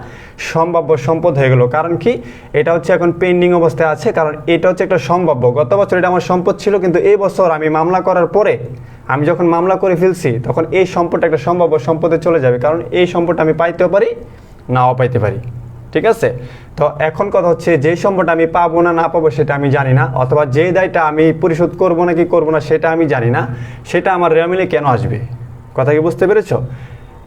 সম্ভাব্য সম্পদ হয়ে গেল। কারণ কি, এটা হচ্ছে এখন পেন্ডিং অবস্থায় আছে, কারণ এটা হচ্ছে একটা সম্ভাব্য। গত বছর এটা আমার সম্পদ ছিল, কিন্তু এই বছর আমি মামলা করার পরে, আমি যখন মামলা করে ফেলছি, তখন এই সম্পদটা একটা সম্ভাব্য সম্পদে চলে যাবে, কারণ এই সম্পদটা আমি পাইতেও পারি নাও পাইতে পারি। ঠিক আছে? তো এখন কথা হচ্ছে, যে সম্পদটা আমি পাবো না পাবো সেটা আমি জানি না, অথবা যে দায়টা আমি পরিশোধ করবো নাকি করবো না সেটা আমি জানি না, সেটা আমার রেওয়া মিলে কেন আসবে? কথা কি বুঝতে পেরেছো?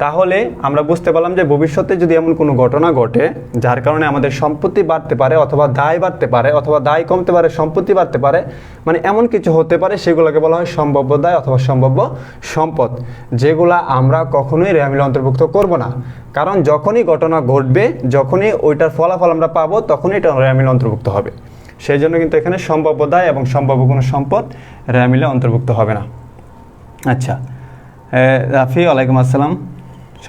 তাহলে আমরা বুঝতে পারলাম যে ভবিষ্যতে যদি এমন কোনো ঘটনা ঘটে যার কারণে আমাদের সম্পত্তি বাড়তে পারে, অথবা দায় বাড়তে পারে, অথবা দায় কমতে পারে, সম্পত্তি বাড়তে পারে, মানে এমন কিছু হতে পারে, সেগুলোকে বলা হয় সম্ভাব্য দায় অথবা সম্ভাব্য সম্পদ, যেগুলা আমরা কখনোই রেওয়া মিলে অন্তর্ভুক্ত করব না। কারণ যখনই ঘটনা ঘটবে, যখনই ওইটার ফলাফল আমরা পাবো, তখনই এটা রেওয়া মিলে অন্তর্ভুক্ত হবে। সেই জন্য কিন্তু এখানে সম্ভাব্য দায় এবং সম্ভাব্য কোনো সম্পদ রেওয়া মিলে অন্তর্ভুক্ত হবে না। আচ্ছা, রাফি, ওয়ালাইকুম আসসালাম,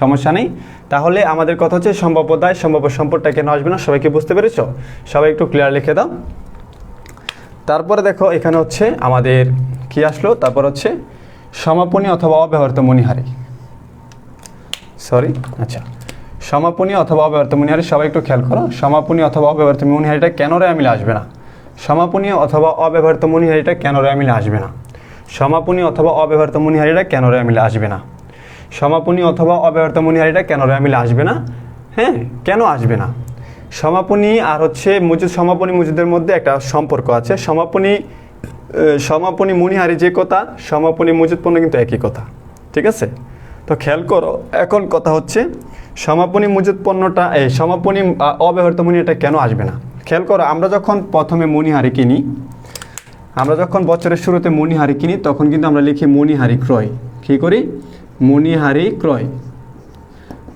সমস্যা নেই। তাহলে আমাদের কথা হচ্ছে সম্ভাব্য দায় সম্ভাব্য সম্পদটা কেন আসবে না, সবাইকে বুঝতে পেরেছো? সবাই একটু ক্লিয়ার লিখে দাও। তারপরে দেখো এখানে হচ্ছে আমাদের কি আসলো, তারপর হচ্ছে সমাপনী অথবা অব্যবহৃত মণিহারি। আচ্ছা, সমাপনী অথবা অব্যবহৃত মণিহারি, সবাই একটু খেয়াল করো। সমাপনী অথবা অব্যবহৃত মণিহারিটা কেন রেওয়া মিলে আসবে না? সমাপনী অথবা অব্যবহৃত মণিহারিটা কেন রেওয়া মিলে আসবে না? সমাপনী অথবা অব্যবহৃত মণিহারিটা কেন রেওয়া মিলে আসবে না? সমাপনী অথবা অব্যবহৃত মণিহারিটা কেন রেওয়া মিলে আসবে না? হ্যাঁ, কেন আসবে না? সমাপনী আর হচ্ছে মজুদ, সমাপনী মজুদের মধ্যে একটা সম্পর্ক আছে। সমাপনী মণিহারি যে কথা, সমাপনী মজুদ পণ্য কিন্তু একই কথা। ঠিক আছে? তো খেয়াল করো, এখন কথা হচ্ছে সমাপনী মজুদ পণ্যটা, সমাপনী অব্যবহৃত মণিহারিটা কেন আসবে না? খেয়াল করো, আমরা যখন প্রথমে মণিহারি কিনি, আমরা যখন বছরের শুরুতে মণিহারি কিনি, তখন কিন্তু আমরা লিখি মণিহারি ক্রয়। কী করি? মণিহারি ক্রয়,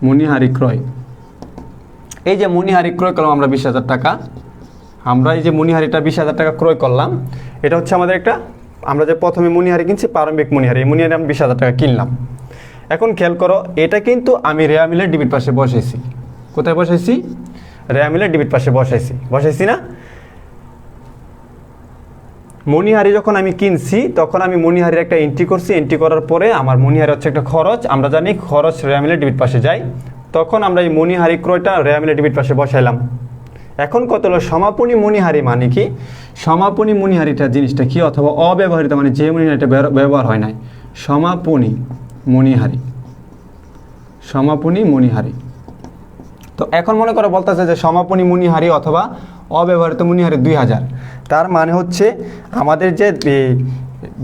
মণিহারি ক্রয়। এই যে মণিহারি ক্রয় করলাম আমরা 20,000 টাকা, আমরা এই যে মণিহারিটা 20,000 টাকা ক্রয় করলাম, এটা হচ্ছে আমাদের একটা, আমরা যে প্রথমে মণিহারি কিনছি প্রারম্ভিক মণিহারি, এই মণিহারি আমি 20,000 টাকা কিনলাম। এখন খেয়াল করো, এটা কিন্তু আমি রেওয়া মিলের ডিবিট পাশে বসাইছি। কোথায় বসাইছি? রেওয়া মিলের ডিবিট পাশে বসাইছি না? মণিহারি যখন আমি কিনছি, তখন আমি মণিহারির একটা এন্ট্রি করছি। এন্ট্রি করার পরে আমার মণিহারি হচ্ছে একটা খরচ, আমরা জানি খরচ রেওয়া মিলের ডিবিট পাশে যায়। তখন আমরা এই মণিহারি ক্রয়টা রেওয়া মিলের ডিবিট পাশে বসাইলাম। এখন কত হলো সমাপনী মণিহারি, মানে কি? সমাপনী মণিহারিটা জিনিসটা কি, অথবা অব্যবহৃত মানে যে মণিহারিটা ব্যবহার হয় নাই, সমাপনী মণিহারি, সমাপনী মণিহারি। তো এখন মনে করো বলতেছে যে সমাপনী মণিহারি অথবা অব্যবহৃত মণিহারি 2,000। তার মানে হচ্ছে আমাদের যে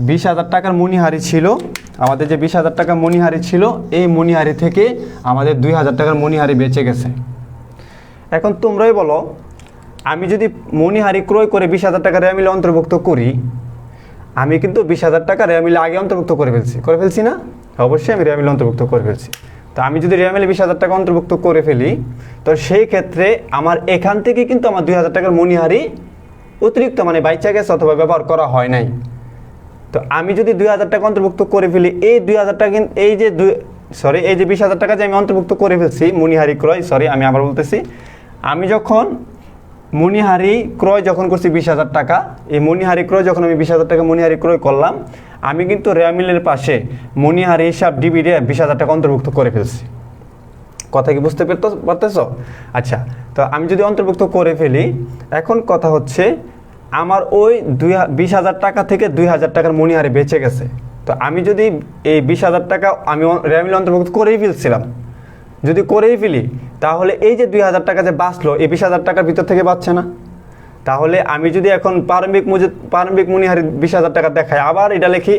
20,000 টাকার মণিহারি ছিল, আমাদের যে 20,000 টাকা মণিহারি ছিল, এই মণিহারি থেকে আমাদের 2,000 টাকার মণিহারি বেঁচে গেছে। এখন তোমরাই বলো, আমি যদি মণিহারি ক্রয় করে 20,000 টাকা রেওয়া মিলে অন্তর্ভুক্ত করি, আমি কিন্তু 20,000 টাকা রেওয়া মিলে আগে অন্তর্ভুক্ত করে ফেলছি না? অবশ্যই আমি রেওয়া মিলে অন্তর্ভুক্ত করে ফেলছি। তো আমি যদি রেওয়া মিলে 20,000 টাকা অন্তর্ভুক্ত করে ফেলি, তো সেই ক্ষেত্রে আমার এখান থেকে কিন্তু আমার 2,000 টাকার মণিহারি অতিরিক্ত মানে বাইচা গেছে অথবা ব্যবহার করা হয় নাই। তো আমি যদি 2,000 টাকা অন্তর্ভুক্ত করে ফেলি, এই 2,000 টাকা কিন্তু এই যে এই যে 20,000 টাকা যে আমি অন্তর্ভুক্ত করে ফেলছি মণিহারি ক্রয়, আমি আবার বলতেছি, আমি যখন মণিহারি ক্রয় যখন করছি 20,000 টাকা, এই মণিহারি ক্রয় যখন আমি 20,000 টাকা মণিহারি ক্রয় করলাম, আমি কিন্তু রেওয়া মিলের পাশে মণিহারি হিসাব ডিবিডে 20,000 টাকা অন্তর্ভুক্ত করে ফেলছি। কথা কি বুঝতে পারতেছ? আচ্ছা, তো আমি যদি অন্তর্ভুক্ত করে ফেলি, এখন কথা হচ্ছে আমার ওই 20,000 টাকা থেকে 2,000 টাকার মণিহারি বেঁচে গেছে। তো আমি যদি এই 20,000 টাকা আমি রেওয়া মিলে অন্তর্ভুক্ত করেই ফেলছিলাম, যদি করেই ফেলি, তাহলে এই যে 2,000 টাকা যে বাঁচলো, এই 20,000 টাকার ভিতর থেকে বাঁচছে না? তাহলে আমি যদি এখন প্রারম্ভিক মণিহারি 20,000 টাকা দেখাই, আবার এটা লিখি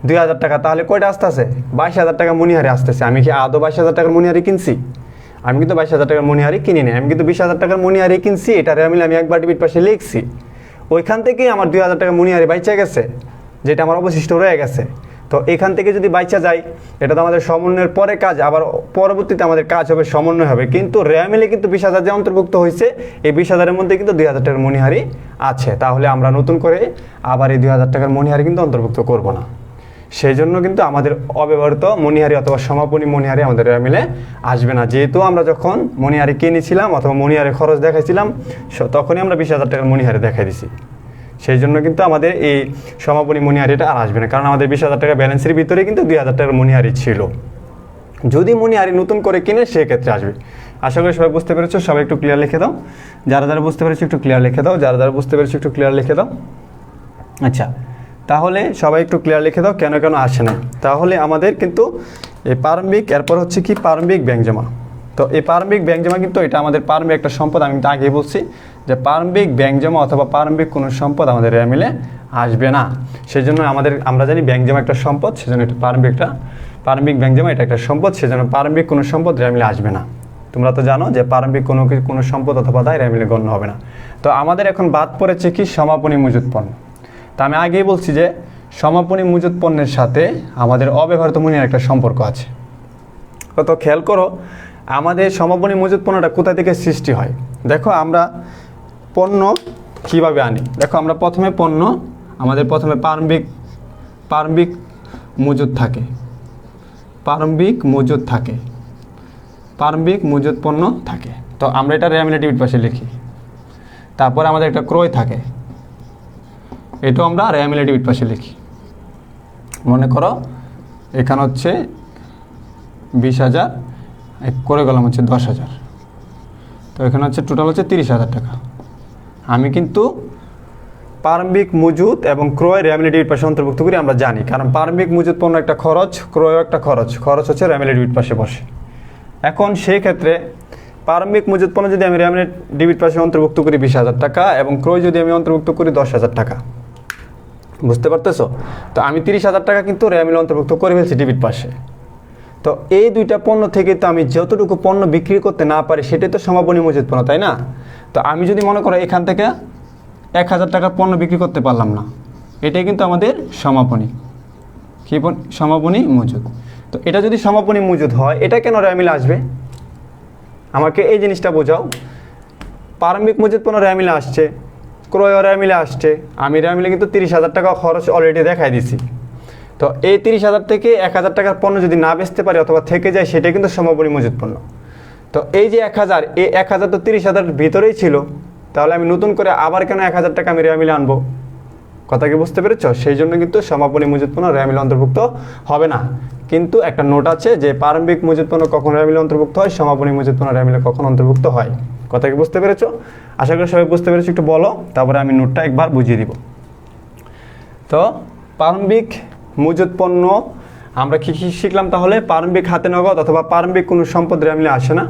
2000 টাকা, তাহলে কয়টা আসতেছে? 22,000 টাকা মণিহারি আসতেছে। আমি কি আদৌ 22,000 টাকার মণিহারি কিনছি? আমি কিন্তু 22,000 টাকার মণিহারি কিনি না, আমি কিন্তু 20,000 টাকার মণিহারি কিনছি। এটা রেয়ামিলে আমি একবার ডেবিট পাশে লিখছি, ওইখান থেকেই আমার 2,000 টাকা মণিহারি বাইচা গেছে, যেটা আমার অবশিষ্ট রয়ে গেছে। তো এখান থেকে যদি বাইচা যায়, এটা তো আমাদের সমন্বয়ের পরে কাজ, আবার পরবর্তীতে আমাদের কাজ হবে সমন্বয় হবে। কিন্তু রেয়ামিলে কিন্তু 20,000 যে অন্তর্ভুক্ত হয়েছে, এই 20,000-এর মধ্যে কিন্তু 2,000 টাকার মণিহারি আছে। তাহলে আমরা নতুন করে আবার এই 2,000 টাকার মণিহারি কিন্তু অন্তর্ভুক্ত করব না। সেই জন্য কিন্তু আমাদের অব্যবহৃত মণিহারি অথবা সমাপনী মণিহারি আমাদের রেয়ামিলে আসবে না। যেহেতু আমরা যখন মণিহারি কিনেছিলাম অথবা মণিহারি খরচ দেখাইছিলাম, তখনই আমরা 20,000 টাকার মণিহারি দেখাই দিছি। সেই জন্য কিন্তু আমাদের এই সমাপনী মণিহারিটা আর আসবে না, কারণ আমাদের 20,000 টাকা ব্যালেন্সের ভিতরে কিন্তু 2,000 টাকার মণিহারি ছিল। যদি মণিহারি নতুন করে কিনে সেক্ষেত্রে আসবে। আশা করি সবাই বুঝতে পেরেছো। সবাই একটু ক্লিয়ার লিখে দাও, যারা যারা বুঝতে পেরেছো একটু ক্লিয়ার লিখে দাও, যারা যারা বুঝতে পেরেছো একটু ক্লিয়ার লিখে দাও। আচ্ছা, তাহলে সবাই একটু ক্লিয়ার লিখে দাও কেন কেন আসে না। তাহলে আমাদের কিন্তু এই প্রারম্ভিক, এরপর হচ্ছে কি প্রারম্ভিক ব্যাংক জমা। তো এই প্রারম্ভিক ব্যাংক জমা কিন্তু এটা আমাদের প্রারম্ভিক একটা সম্পদ। আমি কিন্তু আগেই বলছি যে প্রারম্ভিক ব্যাংক জমা অথবা প্রারম্ভিক কোনো সম্পদ আমাদের রেয়ামিলে আসবে না। সেই জন্য আমরা জানি ব্যাংক জমা একটা সম্পদ, সেজন্য এটা প্রারম্ভিক ব্যাংক জমা এটা একটা সম্পদ, সেজন্য প্রারম্ভিক কোনো সম্পদ রেয়ামিলে আসবে না। তোমরা তো জানো যে প্রারম্ভিক কোনো সম্পদ অথবা দায় রেয়ামিলে গণ্য হবে না। তো আমাদের এখন বাদ পড়েছে কি সমাপনী মজুত পণ্য। তা আমি আগেই বলছি যে সমাপনী মজুত পণ্যের সাথে আমাদের অব্যবহৃত মণিহারির একটা সম্পর্ক আছে। কত খেয়াল করো, আমাদের সমাপনী মজুত পণ্যটা কোথা থেকে সৃষ্টি হয়। দেখো আমরা পণ্য কিভাবে আনি। দেখো আমরা প্রথমে পণ্য, আমাদের প্রথমে প্রারম্ভিক মজুত থাকে, প্রারম্ভিক মজুত পণ্য থাকে। তো আমরা এটা রেয়ামিলে ডেবিট পাশে লিখি। তারপরে আমাদের একটা ক্রয় থাকে, এটাও আমরা রেয়ামিলে ডেবিট পাশে লিখি। মনে করো এখানে হচ্ছে 20,000, করে গেলাম হচ্ছে 10,000, তো এখানে হচ্ছে টোটাল হচ্ছে 30,000 টাকা। আমি কিন্তু প্রারম্ভিক মজুত এবং ক্রয় রেয়ামিলে ডেবিট পাশে অন্তর্ভুক্ত করি, আমরা জানি, কারণ প্রারম্ভিক মজুত পণ্য একটা খরচ, ক্রয় একটা খরচ হচ্ছে রেয়ামিলে ডেবিট পাশে বসে। এখন সেই ক্ষেত্রে প্রারম্ভিক মজুত পণ্য যদি আমি রেয়ামিলে ডেবিট পাশে অন্তর্ভুক্ত করি 20,000 টাকা এবং ক্রয় যদি আমি অন্তর্ভুক্ত করি 10,000 টাকা, বুঝতে পারতেছো? তো আমি 30,000 টাকা কিন্তু রেয়ামিলে অন্তর্ভুক্ত করে ফেলছি ডেবিট পাশে। তো এই দুইটা পণ্য থেকে তো আমি যতটুকু পণ্য বিক্রি করতে না পারি সেটাই তো সমাপনী মজুত পণ্য, তাই না? তো আমি যদি মনে করো এখান থেকে 1,000 টাকার পণ্য বিক্রি করতে পারলাম না, এটাই কিন্তু আমাদের সমাপনী মজুত। তো এটা যদি সমাপনী মজুত হয়, এটা কেন রেয়ামিলে আসবে? আমাকে এই জিনিসটা বোঝাও। প্রারম্ভিক মজুত পণ্য রেয়ামিলে আসছে, ক্রয় রেয়ামিলে আসছে, আমি রেয়ামিলে কিন্তু 30,000 টাকা খরচ অলরেডি দেখাই দিছি। তো এই 30,000 থেকে 1,000 টাকার পণ্য যদি না বেচতে পারি অথবা থেকে যায়, সেটা কিন্তু সমাপনী মজুত পণ্য। তো এই যে 1,000, এই 1,000 তো 30,000 ভিতরেই ছিল, তাহলে আমি নতুন করে আবার কেন 1,000 টাকা আমি রেয়ামিলে আনবো? কথা কি বুঝতে পেরেছ? সেই জন্য কিন্তু সমাপনী মজুত পণ্য রেয়ামিলে অন্তর্ভুক্ত হবে না। কিন্তু একটা নোট আছে যে প্রারম্ভিক মজুত পণ্য কখন রেয়ামিলে অন্তর্ভুক্ত হয়, সমাপনী মজুত পণ্য রেয়ামিলে কখন অন্তর্ভুক্ত হয়। কথা কি বুঝতে পেরেছো? আশা করি সবাই বুঝতে পেরেছো। একটু বলো, তারপরে আমি নোটটা একবার বুঝিয়ে দিব। তো প্রারম্ভিক মজুত পণ্য আমরা কি শিখলাম তাহলে? প্রারম্ভিক হাতে নগদ অথবা প্রারম্ভিক কোনো সম্পদ রেয়ামিলে আসে না,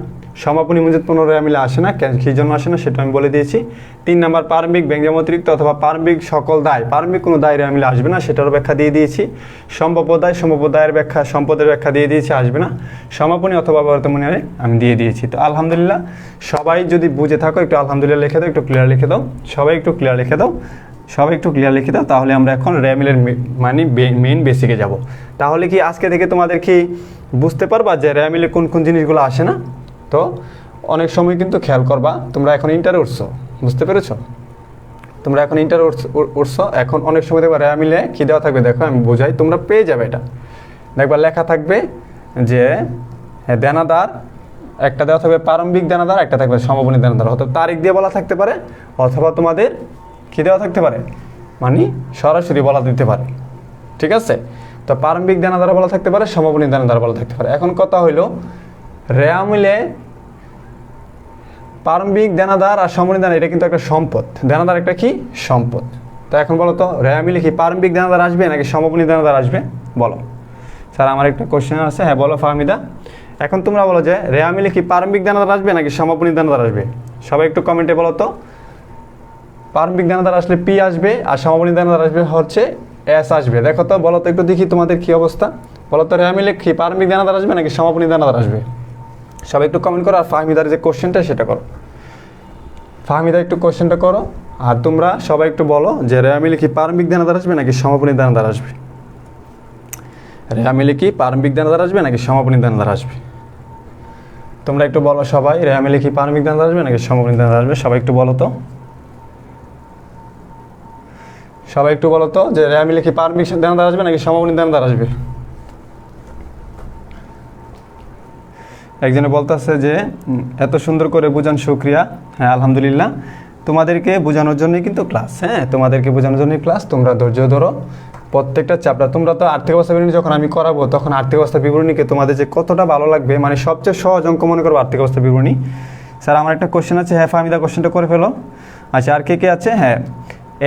সমাপনী মজুত পণ্য রেয়ামিলে আসে না। কী জন্য আসে না সেটা আমি বলে দিয়েছি। 3 নাম্বার প্রারম্ভিক ব্যাংক জমা অতিরিক্ত অথবা প্রারম্ভিক সকল দায়, প্রারম্ভিক কোনো দায় রেয়ামিলে আসবে না, সেটারও ব্যাখ্যা দিয়ে দিয়েছি। সম্ভাব্য দায়ের ব্যাখ্যা, সম্পদের ব্যাখ্যা দিয়ে দিয়েছি, আসবে না। সমাপনী অথবা বর্তমানে আমি দিয়ে দিয়েছি। তো আলহামদুলিল্লাহ, সবাই যদি বুঝে থাকো একটু আলহামদুলিল্লাহ লিখে দাও, একটু ক্লিয়ার লিখে দাও, সবাই একটু ক্লিয়ার লিখে দাও। তাহলে আমরা এখন রেয়ামিলের মেইন বেসিকে যাব। তাহলে কি আজকে থেকে তোমাদের কি বুঝতে পারবা যে রেয়ামিলে কোন কোন জিনিসগুলো আসে না? তো অনেক সময় কিন্তু খেয়াল করবা, তোমরা এখন ইন্টারে উঠছো, বুঝতে পেরেছো? তোমরা এখন ইন্টারে উঠছো, এখন অনেক সময় দেখবা রেয়ামিলে কী দেওয়া থাকবে, দেখো আমি বোঝাই, তোমরা পেয়ে যাবে। এটা দেখবা লেখা থাকবে যে দেনাদার, একটা দেওয়া থাকবে প্রারম্ভিক দেনাদার, একটা থাকবে সমাপনী দেনাদার। হয়তো তারিখ দিয়ে বলা থাকতে পারে অথবা তোমাদের কী দেওয়া থাকতে পারে, মানে সরাসরি বলা দিতে পারে, ঠিক আছে? তো প্রারম্ভিক দেনাদার বলা থাকতে পারে, সমাপনী দেনাদার বলা থাকতে পারে। এখন কথা হইলো রেয়ামিলে প্রারম্ভিক দেনাদার আর সমাপনী দেনাদার এটা কিন্তু একটা সম্পদ, দেনাদার একটা কি সম্পদ। তো এখন বলো তো রেয়ামিলে কি প্রারম্ভিক দেনাদার আসবে নাকি সমাপনী দেনাদার আসবে? বলো। স্যার আমার একটা কোশ্চেন আছে। হ্যাঁ বলো ফাহমিদা। এখন তোমরা বলো যে রেয়ামিলে কি প্রারম্ভিক দেনাদার আসবে নাকি সমাপনী দেনাদার আসবে? সবাই একটু কমেন্টে বলো তো। প্রারম্ভিক দেনাদার আসলে পি আসবে আর সমাপনী দেনাদার আসবে হচ্ছে এস আসবে। দেখো তো, বলো তো একটু দেখি তোমাদের কি অবস্থা। বলো তো রেয়ামিলে কি প্রারম্ভিক দানাদার আসবে নাকি সমাপনী দানাদার আসবে? সবাই একটু কমেন্ট করো। আর ফাহমিদার যে কোশ্চেনটা সেটা করো। ফাহমিদা একটু কোশ্চেনটা করো। আর তোমরা সবাই একটু বলো যে রেয়ামিলে কি প্রারম্ভিক দানাদার আসবে নাকি সমাপনী দানাদার আসবে? রেয়ামিলে কি প্রারম্ভিক দানাদার আসবে নাকি সমাপনী দানাদার আসবে? তোমরা একটু বলো সবাই, রেয়ামিলে কি প্রারম্ভিক দানাদার আসবে নাকি সমাপনী দানাদার আসবে? সবাই একটু বলো তো, সবাই একটু বলো তো যে রেয়ামিলে কি প্রারম্ভিক দানাদার আসবে নাকি সমাপনী দানাদার আসবে? একজনে বলতেছে যে এত সুন্দর করে বোঝান, শুক্রিয়া। হ্যাঁ আলহামদুলিল্লাহ, তোমাদেরকে বোঝানোর জন্যই কিন্তু ক্লাস। হ্যাঁ তোমাদেরকে বোঝানোর জন্যই ক্লাস। তোমরা ধৈর্য ধরো, প্রত্যেকটা চ্যাপ্টার। তোমরা তো আর্থিক অবস্থা বিবরণী যখন আমি করাবো তখন আর্থিক অবস্থা বিবরণীকে তোমাদের যে কতটা ভালো লাগবে, মানে সবচেয়ে সহজ অঙ্ক মনে করবো আর্থিক অবস্থা বিবরণী। স্যার আমার একটা কোশ্চেন আছে। হ্যাঁ ফাহমিদা কোশ্চেনটা করে ফেলো। আচ্ছা আর কে কে আছে? হ্যাঁ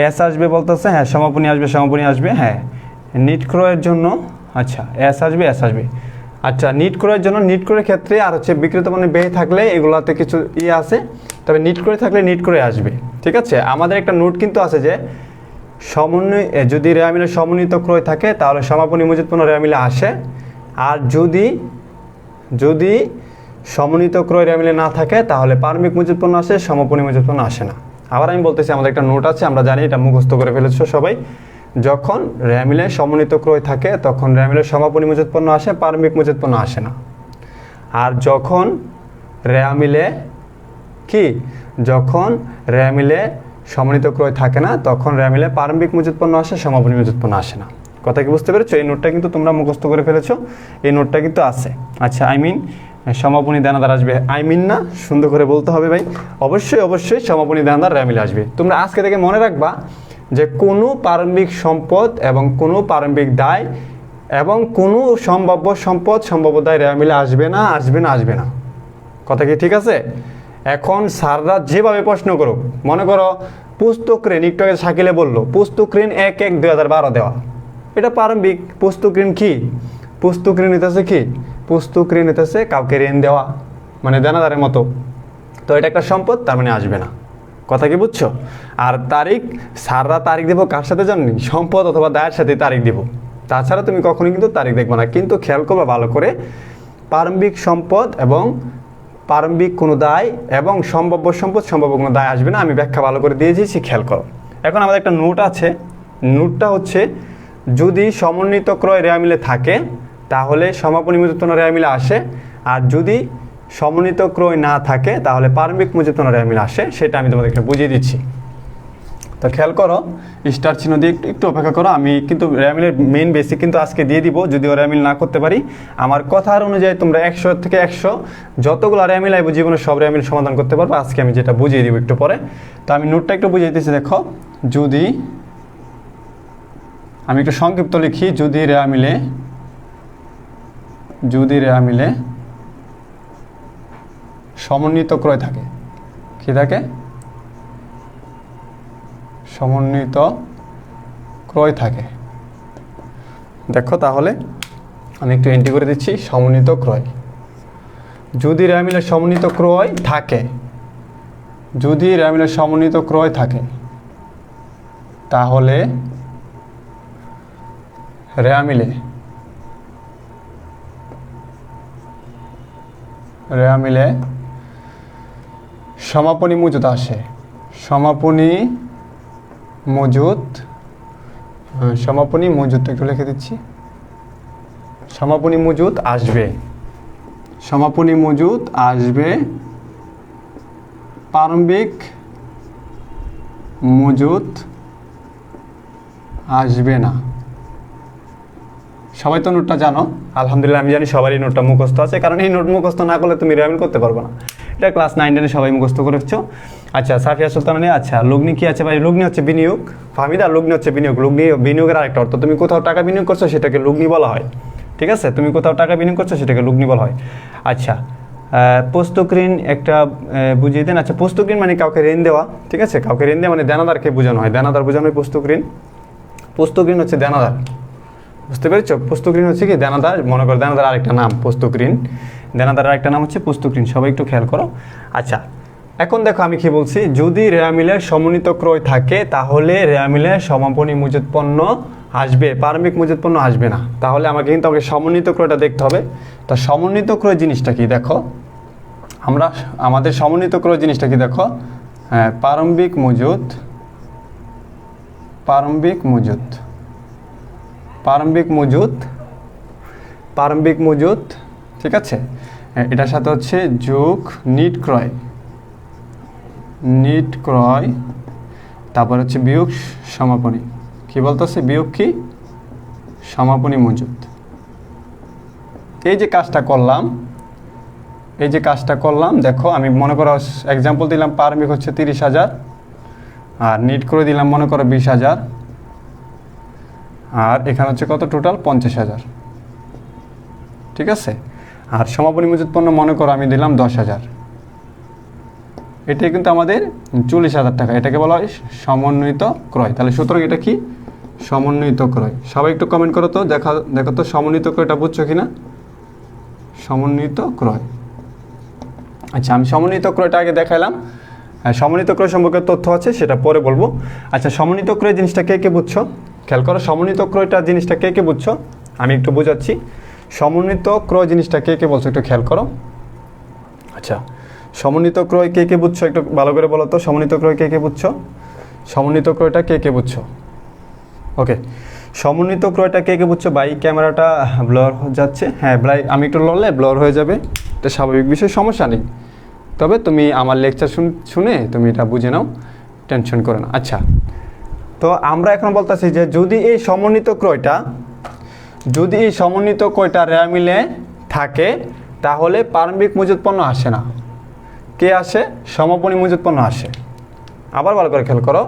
এস আসবে বলতেছে। হ্যাঁ সমাপনী আসবে, সমাপনী আসবে। হ্যাঁ নিট ক্রয়ের জন্য আচ্ছা এস আসবে, এস আসবে। আচ্ছা নিট ক্রয়ের জন্য, নিট ক্রয়ের ক্ষেত্রে আর হচ্ছে বিক্রেতা পণ্যের ব্যয় থাকলে এগুলাতে কিছু আছে, তবে নিট ক্রয় থাকলে নিট ক্রয় আসবে। ঠিক আছে, আমাদের একটা নোট কিন্তু আছে যে সমন্বয়, যদি রেয়ামিলের সমন্বিত ক্রয় থাকে তাহলে সমাপনী মজুত পণ্য রেয়ামিলে আসে। আর যদি সমন্বিত ক্রয় রেয়ামিলে না থাকে তাহলে প্রারম্ভিক মজুত পণ্য আসে, সমাপনী মজুত পণ্য আসে না। আবার আমি বলতেছি, আমাদের একটা নোট আছে, আমরা জানি এটা মুখস্থ করে ফেলেছো সবাই। যখন রেয়ামিলে সমন্বিত ক্রয় থাকে তখন রেয়ামিলের সমাপনী মজুত পণ্য আসে, প্রারম্ভিক মজুত পণ্য আসে না। আর যখন রেয়ামিলে সমন্বিত ক্রয় থাকে না তখন রেয়ামিলে প্রারম্ভিক মজুত পণ্য আসে, সমাপনী মজুত পণ্য আসে না। কথা কি বুঝতে পেরেছো? এই নোটটা কিন্তু তোমরা মুখস্থ করে ফেলেছো, এই নোটটা কিন্তু আছে। আচ্ছা সমাপনী দানাদার আসবে। না, সুন্দর করে বলতে হবে ভাই। অবশ্যই সমাপনী দানাদার রেয়ামিলে আসবে। তোমরা আজকে থেকে মনে রাখবা যে কোনো প্রারম্ভিক সম্পদ এবং কোনো প্রারম্ভিক দায় এবং কোনো সম্ভাব্য সম্পদ সম্ভাব্য দায় রেয়ামিলে আসবে না। কথা কি ঠিক আছে? এখন স্যাররা যেভাবে প্রশ্ন করুক, মনে করো পুস্তক ঋণ, একটু আগে শাকিলে বললো পুস্তক ঋণ 1/1/2012 দেওয়া, এটা প্রারম্ভিক। পুস্তক ঋণ কি? পুস্তক ঋণ হইতেছে কি? পুস্তক ঋণ হইতেছে কাউকে ঋণ দেওয়া, মানে দেনাদারের মতো। তো এটা একটা সম্পদ, তার মানে আসবে না। কথা কি বুঝছো? আর তারিখ, স্যাররা তারিখ দেবো কার সাথে জানি? সম্পদ অথবা দায়ের সাথে তারিখ দিব। তাছাড়া তুমি কখনোই কিন্তু তারিখ দেখবে না। কিন্তু খেয়াল করবে ভালো করে, প্রারম্ভিক সম্পদ এবং প্রারম্ভিক কোনো দায় এবং সম্ভাব্য সম্পদ সম্ভাব্য কোনো দায় আসবে না। আমি ব্যাখ্যা ভালো করে দিয়ে দিয়েছি, খেয়াল করো। এখন আমাদের একটা নোট আছে, নোটটা হচ্ছে যদি সমন্বিত ক্রয় রেয়ামিলে থাকে তাহলে সমাপনী মজুত পণ্য রেয়ামিলে আসে, আর যদি সমন্বিত ক্রয় না থাকে তাহলে প্রারম্ভিক মজুত পণ্য রেয়ামিলে আসে। সেটা আমি তোমাদেরকে বুঝিয়ে দিচ্ছি। তো খেয়াল করো, স্টার চিহ্ন দিয়ে একটু অপেক্ষা করো। আমি কিন্তু রেয়ামিলের মেইন বেসিক কিন্তু আজকে দিয়ে দিব, যদিও রেয়ামিল না করতে পারি। আমার কথার অনুযায়ী তোমরা 100 থেকে 100 যতগুলো রেয়ামিল আইব জীবনে সব রেয়ামিল সমাধান করতে পারবো। আজকে আমি যেটা বুঝিয়ে দিব একটু পরে। তো আমি নোটটা একটু বুঝিয়ে দিচ্ছি। দেখো, যদি আমি একটু সংক্ষিপ্ত লিখি, যদি রেয়ামিলে সমন্বিত ক্রয় থাকে, কি থাকে? সমন্বিত ক্রয় থাকে। দেখো তাহলে আমি একটু এন্ট্রি করে দিচ্ছি, সমন্বিত ক্রয়। যদি রেয়ামিলে সমন্বিত ক্রয় থাকে, তাহলে রেয়ামিলে সমাপনী মজুত আসে। সমাপনী মজুত একটু লিখে দিচ্ছি। সমাপনী মজুত আসবে, প্রারম্ভিক মজুত আসবে না। সবাই তো নোটটা জানো, আলহামদুলিল্লাহ। আমি জানি সবারই নোটটা মুখস্থ আছে, কারণ এই নোট মুখস্থ না করলে তুমি রেয়ামিল করতে পারবে না। এটা ক্লাস 9-10 সবাই মুখস্থ করেছো। আচ্ছা সাফিয়া সুলতানা, আচ্ছা লগ্নি কি আছে ভাই? লগ্নি হচ্ছে বিনিয়োগ। ফাহমিদা, লগ্নি হচ্ছে বিনিয়োগ। বিনিয়োগের আরেকটা অর্থ, তুমি কোথাও টাকা বিনিয়োগ করছো সেটাকে লগ্নি বলা হয়। ঠিক আছে, তুমি কোথাও টাকা বিনিয়োগ করছো সেটাকে লগ্নি বলা হয়। আচ্ছা পুস্তক ঋণ একটা বুঝিয়ে দেন। আচ্ছা পুস্তক ঋণ মানে কাউকে ঋণ দেওয়া। ঠিক আছে, কাউকে ঋণ দেওয়া মানে দেনাদারকে বোঝানো হয়, দেনাদার বোঝানো হয় পুস্তক ঋণ। পুস্তক ঋণ হচ্ছে দেনাদার, বুঝতে পেরেছো? পুস্তক ঋণ হচ্ছে কি? দেনাদার। মনে করো দেনাদার আরেকটা নাম পুস্তক ঋণ, দেনাদার আরেকটা নাম হচ্ছে পুস্তক ঋণ। সবাই একটু খেয়াল করো। আচ্ছা এখন দেখো আমি কি বলছি, যদি রেয়ামিলের সমন্বিত ক্রয় থাকে তাহলে রেয়ামিলের সমাপনী মজুত পণ্য আসবে, প্রারম্ভিক মজুত পণ্য আসবে না। তাহলে আমাকে কিন্তু সমন্বিত ক্রয়টা দেখতে হবে। তো সমন্বিত ক্রয় জিনিসটা কি দেখো, আমাদের সমন্বিত ক্রয় জিনিসটা কি দেখো, হ্যাঁ, প্রারম্ভিক মজুত, ঠিক আছে, এটার সাথে হচ্ছে যোগ নিট ক্রয়, তারপর হচ্ছে বিয়োগ সমাপনী। কি বলতেছে? বিয়োগ কি? সমাপনী মজুত। এই যে কাজটা করলাম, দেখো আমি মনে করো এক্সাম্পল দিলাম, প্রারম্ভিক হচ্ছে 30,000 আর নিট করে দিলাম মনে করো 20,000, আর এখানে হচ্ছে কত টোটাল 50,000, ঠিক আছে। আর সমাপনী মজুত পণ্য মনে করো আমি দিলাম 10,000, এটাই কিন্তু আমাদের 40,000 টাকা। এটাকে বলা হয় সমন্বিত ক্রয়। তাহলে সুতরাং এটা কি? সমন্বিত ক্রয়। সবাই একটু কমেন্ট করো তো, দেখো তো সমন্বিত ক্রয়টা বুঝছো কিনা? সমন্বিত ক্রয়। আচ্ছা, আমি সমন্বিত ক্রয়টা আগে দেখাইলাম। সমন্বিত ক্রয় সম্পর্কে তথ্য আছে, সেটা পরে বলবো। আচ্ছা, সমন্বিত ক্রয় জিনিসটা কে বুঝছো? খেয়াল করো, সমন্বিত ক্রয়টা জিনিসটা কে বুঝছো? আমি একটু বোঝাচ্ছি। সমন্বিত ক্রয় জিনিসটা কে বলছো, একটু খেয়াল করো। আচ্ছা, সমন্বিত ক্রয় কে বুঝছো একটু ভালো করে বলো তো। সমন্বিত ক্রয় কে বুঝছো? সমন্বিত ক্রয়টা কে বুঝছো? ওকে, সমন্বিত ক্রয়টা কে বুঝছো? ভাই ক্যামেরাটা ব্লার যাচ্ছে। হ্যাঁ ভাই, আমি একটু লড়লে ব্লার হয়ে যাবে, এটা স্বাভাবিক বিষয়, সমস্যা নেই। তবে তুমি আমার লেকচার শুনে তুমি এটা বুঝে নাও, টেনশন করো না। আচ্ছা, তো আমরা এখন বলতেছি যে যদি এই সমন্বিত ক্রয়টা রেওয়া মিলে থাকে, তাহলে প্রারম্ভিক মজুত পণ্য আসে না। কে আসে? সমাপনী মজুত পণ্য আসে। আবার ভালো করে খেয়াল করো,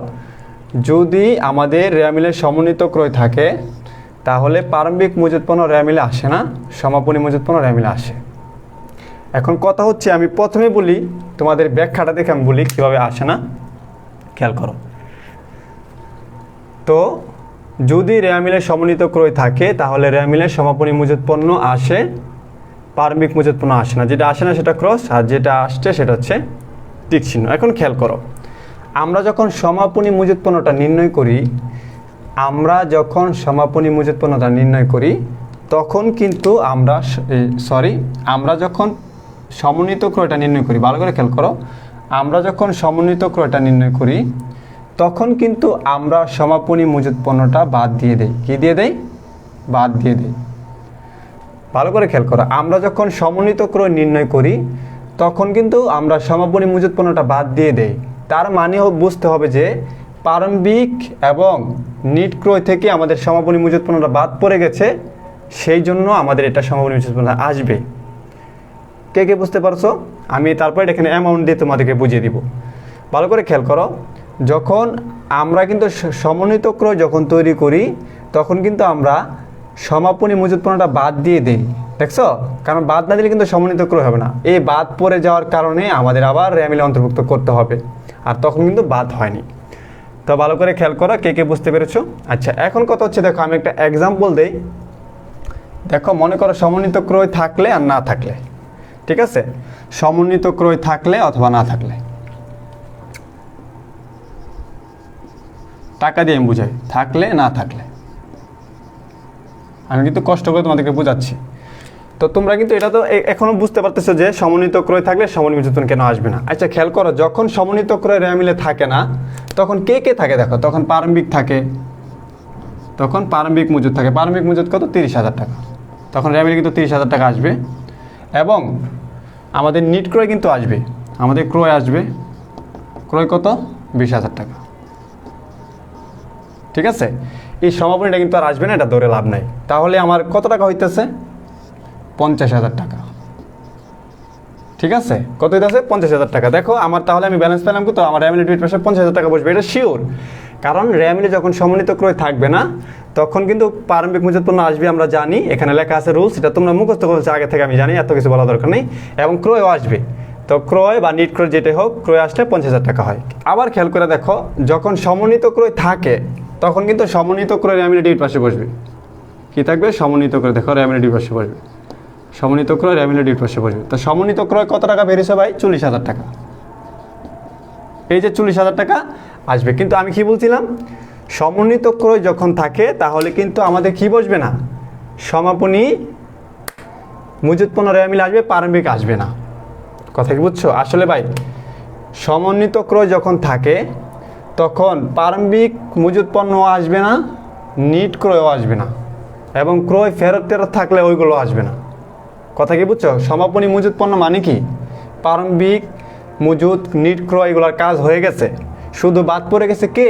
যদি আমাদের রেওয়া মিলের সমন্বিত ক্রয় থাকে, তাহলে প্রারম্ভিক মজুত পণ্য রেওয়া মিলে আসে না, সমাপনী মজুত পণ্য রেওয়া মিলে আসে। এখন কথা হচ্ছে, আমি প্রথমে বলি, তোমাদের ব্যাখ্যাটা দেখে আমি বলি কীভাবে আসে না। খেয়াল করো, তো যদি রেওয়া মিলের সমন্বিত ক্রয় থাকে, তাহলে রেওয়া মিলের সমাপনী মজুত পণ্য আসে, প্রারম্ভিক মজুত পণ্য আসে না। যেটা আসে না সেটা ক্রস, আর যেটা আসছে সেটা হচ্ছে টিক চিহ্ন। এখন খেয়াল করো, আমরা যখন সমাপনী মজুত পণ্যটা নির্ণয় করি, তখন কিন্তু আমরা যখন সমন্বিত ক্রয়টা নির্ণয় করি, ভালো করে খেয়াল করো, আমরা যখন সমন্বিত ক্রয়টা নির্ণয় করি, তখন কিন্তু আমরা সমাপনী মজুত পণ্যটা বাদ দিয়ে দেই। কি দিয়ে দেই? বাদ দিয়ে দেই। ভালো করে খেয়াল করো, আমরা যখন সমন্বিত ক্রয় নির্ণয় করি, তখন কিন্তু আমরা সমাপনী মজুত পণ্যটা বাদ দিয়ে দেই। তার মানে বুঝতে হবে যে প্রারম্ভিক এবং নিট ক্রয় থেকে আমাদের সমাপনী মজুত পণ্যটা বাদ পড়ে গেছে, সেই জন্য আমাদের এটা সমাপনী মজুত পণ্য আসবে। কে বুঝতে পারছো? আমি তারপরে এখানে অ্যামাউন্ট দিয়ে তোমাদেরকে বুঝিয়ে দিব। ভালো করে খেয়াল করো, যখন আমরা কিন্তু সমন্বিত ক্রয় যখন তৈরি করি, তখন কিন্তু আমরা সমাপনী মজুত পণ্যটা বাদ দিয়ে দেই। দেখছো? কারণ বাদ না দিলে কিন্তু সমন্বিত ক্রয় হবে না। এই বাদ পড়ে যাওয়ার কারণে আমাদের আবার রেওয়া মিলে অন্তর্ভুক্ত করতে হবে, আর তখন কিন্তু বাদ হয়নি। তো ভালো করে খেয়াল করো, কে বুঝতে পেরেছো? আচ্ছা, এখন কথা হচ্ছে, দেখো আমি একটা এক্সাম্পল দেই। দেখো, মনে করো সমন্বিত ক্রয় থাকলে আর না থাকলে, ঠিক আছে, সমন্বিত ক্রয় থাকলে অথবা না থাকলে, টাকা দিয়ে আমি বুঝাই, থাকলে না থাকলে। আমি কিন্তু কষ্ট করে তোমাদেরকে বোঝাচ্ছি। তো তোমরা কিন্তু এটা তো এখনো বুঝতে পারতেছো যে সমন্বিত ক্রয় থাকলে সমন্বিত মজুত পণ্য কেন আসবে না। আচ্ছা, খেয়াল করো, যখন সমন্বিত ক্রয় রেওয়া মিলে থাকে না, তখন কে থাকে? দেখো, তখন প্রারম্ভিক থাকে, তখন প্রারম্ভিক মজুত থাকে। প্রারম্ভিক মজুত কত? 30,000 টাকা। তখন রেওয়া মিলে কিন্তু 30,000 টাকা আসবে, এবং আমাদের নিট ক্রয় কিন্তু আসবে, আমাদের ক্রয় আসবে, ক্রয় কত? 20,000 টাকা, ঠিক আছে। এই সমাপনীটা কিন্তু আর আসবে না, এটা ধরে লাভ নাই। তাহলে আমার কত টাকা হইতেছে? 50,000 টাকা, ঠিক আছে। কত হইতেছে? 50,000 টাকা। দেখো আমার, তাহলে আমি ব্যালেন্স পেলাম কত? আমার রেওয়া মিলে ডেবিট পাশে 50,000 টাকা বসবে, এটা শিওর। কারণ রেওয়া মিলে যখন সমন্বিত ক্রয় থাকবে না, তখন কিন্তু প্রারম্ভিক মজুত পণ্য আসবে, আমরা জানি, এখানে লেখা আছে রুলস, এটা তোমরা মুখস্থ করেছো আগে থেকে, আমি জানি, এত কিছু বলা দরকার নেই। এবং ক্রয়ও আসবে, তো ক্রয় বা নিট ক্রয় যেটাই হোক, ক্রয় আসলে 50,000 টাকা হয়। আবার খেয়াল করে দেখো, যখন সমন্বিত ক্রয় থাকে, তখন কিন্তু সমন্বিত ক্রয় রেওয়া মিলে ডেবিট পাশে বসবে। কি থাকবে? সমন্বিত ক্রয়। দেখো, রেওয়া মিলে ডেবিট পাশে বসবে, সমন্বিত ক্রয় রেওয়া মিলে ডেবিট পাশে বসবে। তো সমন্বিত ক্রয় কত টাকা বেরিয়েছে ভাই? 40,000 টাকা। এই যে 40,000 টাকা আসবে। কিন্তু আমি কি বলছিলাম? সমন্বিত ক্রয় যখন থাকে তাহলে কিন্তু আমাদের কি বসবে না, সমাপনী মজুত পণ্য রেওয়া মিলে আসবে, প্রারম্ভিক আসবে না। কথা কি বুঝছো? আসলে ভাই সমন্বিত ক্রয় যখন থাকে তখন প্রারম্ভিক মজুত পণ্য আসবে না, নিট ক্রয়ও আসবে না, এবং ক্রয় ফেরত টেরত থাকলে ওইগুলো আসবে না। কথা কি বুঝছো? সমাপনী মজুত পণ্য মানে কি, প্রারম্ভিক মজুত নিট ক্রয় এগুলোর কাজ হয়ে গেছে, শুধু বাদ পড়ে গেছে কে,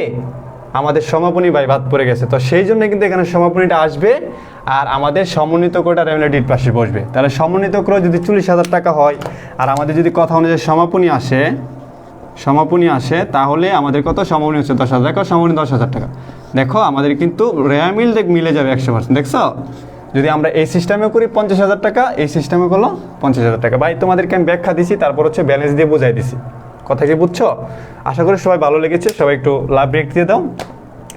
আমাদের সমাপনী ভাই বাদ পড়ে গেছে। তো সেই জন্য কিন্তু এখানে সমাপনীটা আসবে, আর আমাদের সমন্বিত ক্রয়টা রেমিলের ডিট পাশে বসবে। তাহলে সমন্বিত ক্রয় যদি 40,000 টাকা হয় আর আমাদের যদি কথা অনুযায়ী সমাপনী আসে তাহলে আমাদের কত, সমাপনী হচ্ছে 10,000। দেখো সমাপনী 10,000 টাকা, দেখো আমাদের কিন্তু রেমিল মিলে যাবে 100%। দেখছো, যদি আমরা এই সিস্টেমে করি 50,000 টাকা, এই সিস্টেমে করলো 50,000 টাকা। ভাই তোমাদেরকে আমি ব্যাখ্যা দিছি, তারপর হচ্ছে ব্যালেন্স দিয়ে বুঝাই দিছি। কথা কি বুঝছো? আশা করি সবাই ভালো লেগেছে। সবাই একটু লাভ ব্রেক দিয়ে দাও,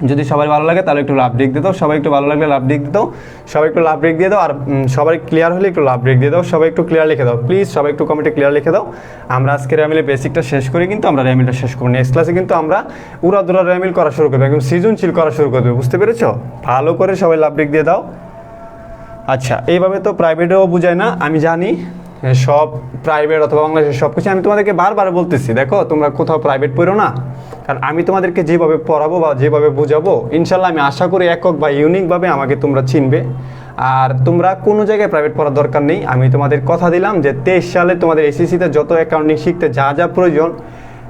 যদি সবাই ভালো লাগে তাহলে একটু লাভ ব্রেক দিয়ে দাও। সবাই একটু ভালো লাগলে লাভ ব্রেক দিয়ে দাও, সবাই একটু লাভ ব্রেক দিয়ে দাও। আর সবাই ক্লিয়ার হলে একটু লাভ ব্রেক দিয়ে দাও। সবাই একটু ক্লিয়ার লিখে দাও প্লিজ, সবাই একটু কমেন্টে ক্লিয়ার লিখে দাও। আমরা আজকে রেমিলের বেসিকটা শেষ করি, কিন্তু আমরা রেমিলটা শেষ করবো নেক্সট ক্লাসে, কিন্তু আমরা উড়াদুরা রেমিল করা শুরু করবো, একদম সৃজনশীল করা শুরু করবে। বুঝতে পেরেছো? ভালো করে সবাই লাভ ব্রেক দিয়ে দাও। আচ্ছা, এইভাবে তো প্রাইভেটেও বুঝায় না, আমি জানি সব প্রাইভেট অথবা বাংলাদেশের সব কিছু আমি তোমাদেরকে বারবার বলতেছি। দেখো তোমরা কোথাও প্রাইভেট পড়ো না, কারণ আমি তোমাদেরকে যেভাবে পড়াবো বা যেভাবে বুঝাবো ইনশাল্লাহ আমি আশা করি একক বা ইউনিকভাবে আমাকে তোমরা চিনবে। আর তোমরা কোনো জায়গায় প্রাইভেট পড়ার দরকার নেই। আমি তোমাদের কথা দিলাম যে 23 সালে তোমাদের এসএসসিতে যত অ্যাকাউন্টিং শিখতে যা যা প্রয়োজন,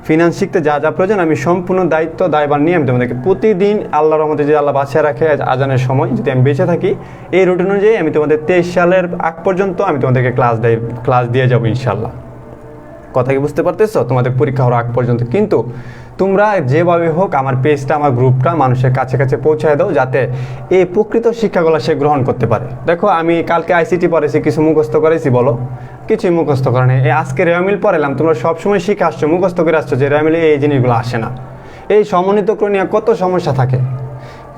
ফিনান্স শিখতে যা যা প্রয়োজন, আমি সম্পূর্ণ দায়িত্ব দায়ভার নিয়ে আমি তোমাদেরকে প্রতিদিন আল্লাহর রহমতে যদি আল্লাহ বাঁচিয়ে রাখে আজানের সময় যদি আমি বেঁচে থাকি, এই রুটিন অনুযায়ী আমি তোমাদের 23 সালের আগ পর্যন্ত আমি তোমাদেরকে ক্লাস দিয়ে যাবো ইনশাল্লাহ। কথা কি বুঝতে পারতেছো? তোমাদের পরীক্ষা হওয়ার আগ পর্যন্ত কিন্তু তোমরা যেভাবে হোক আমার পেজটা, আমার গ্রুপটা মানুষের কাছে কাছে পৌঁছায় দাও, যাতে এই প্রকৃত শিক্ষাগুলো সে গ্রহণ করতে পারে। দেখো আমি কালকে আইসিটি পড়েছি, কিছু মুখস্থ করেছি, বলো কিছুই মুখস্থ করে নেই। আজকে রেওয়ামিল পড়ালাম, তোমরা সবসময় শিখে আসছো, মুখস্থ করে আসছো যে রেওয়ামিলে এই জিনিসগুলো আসে না। এই সমন্বিত ক্রয় নিয়ে কত সমস্যা থাকে,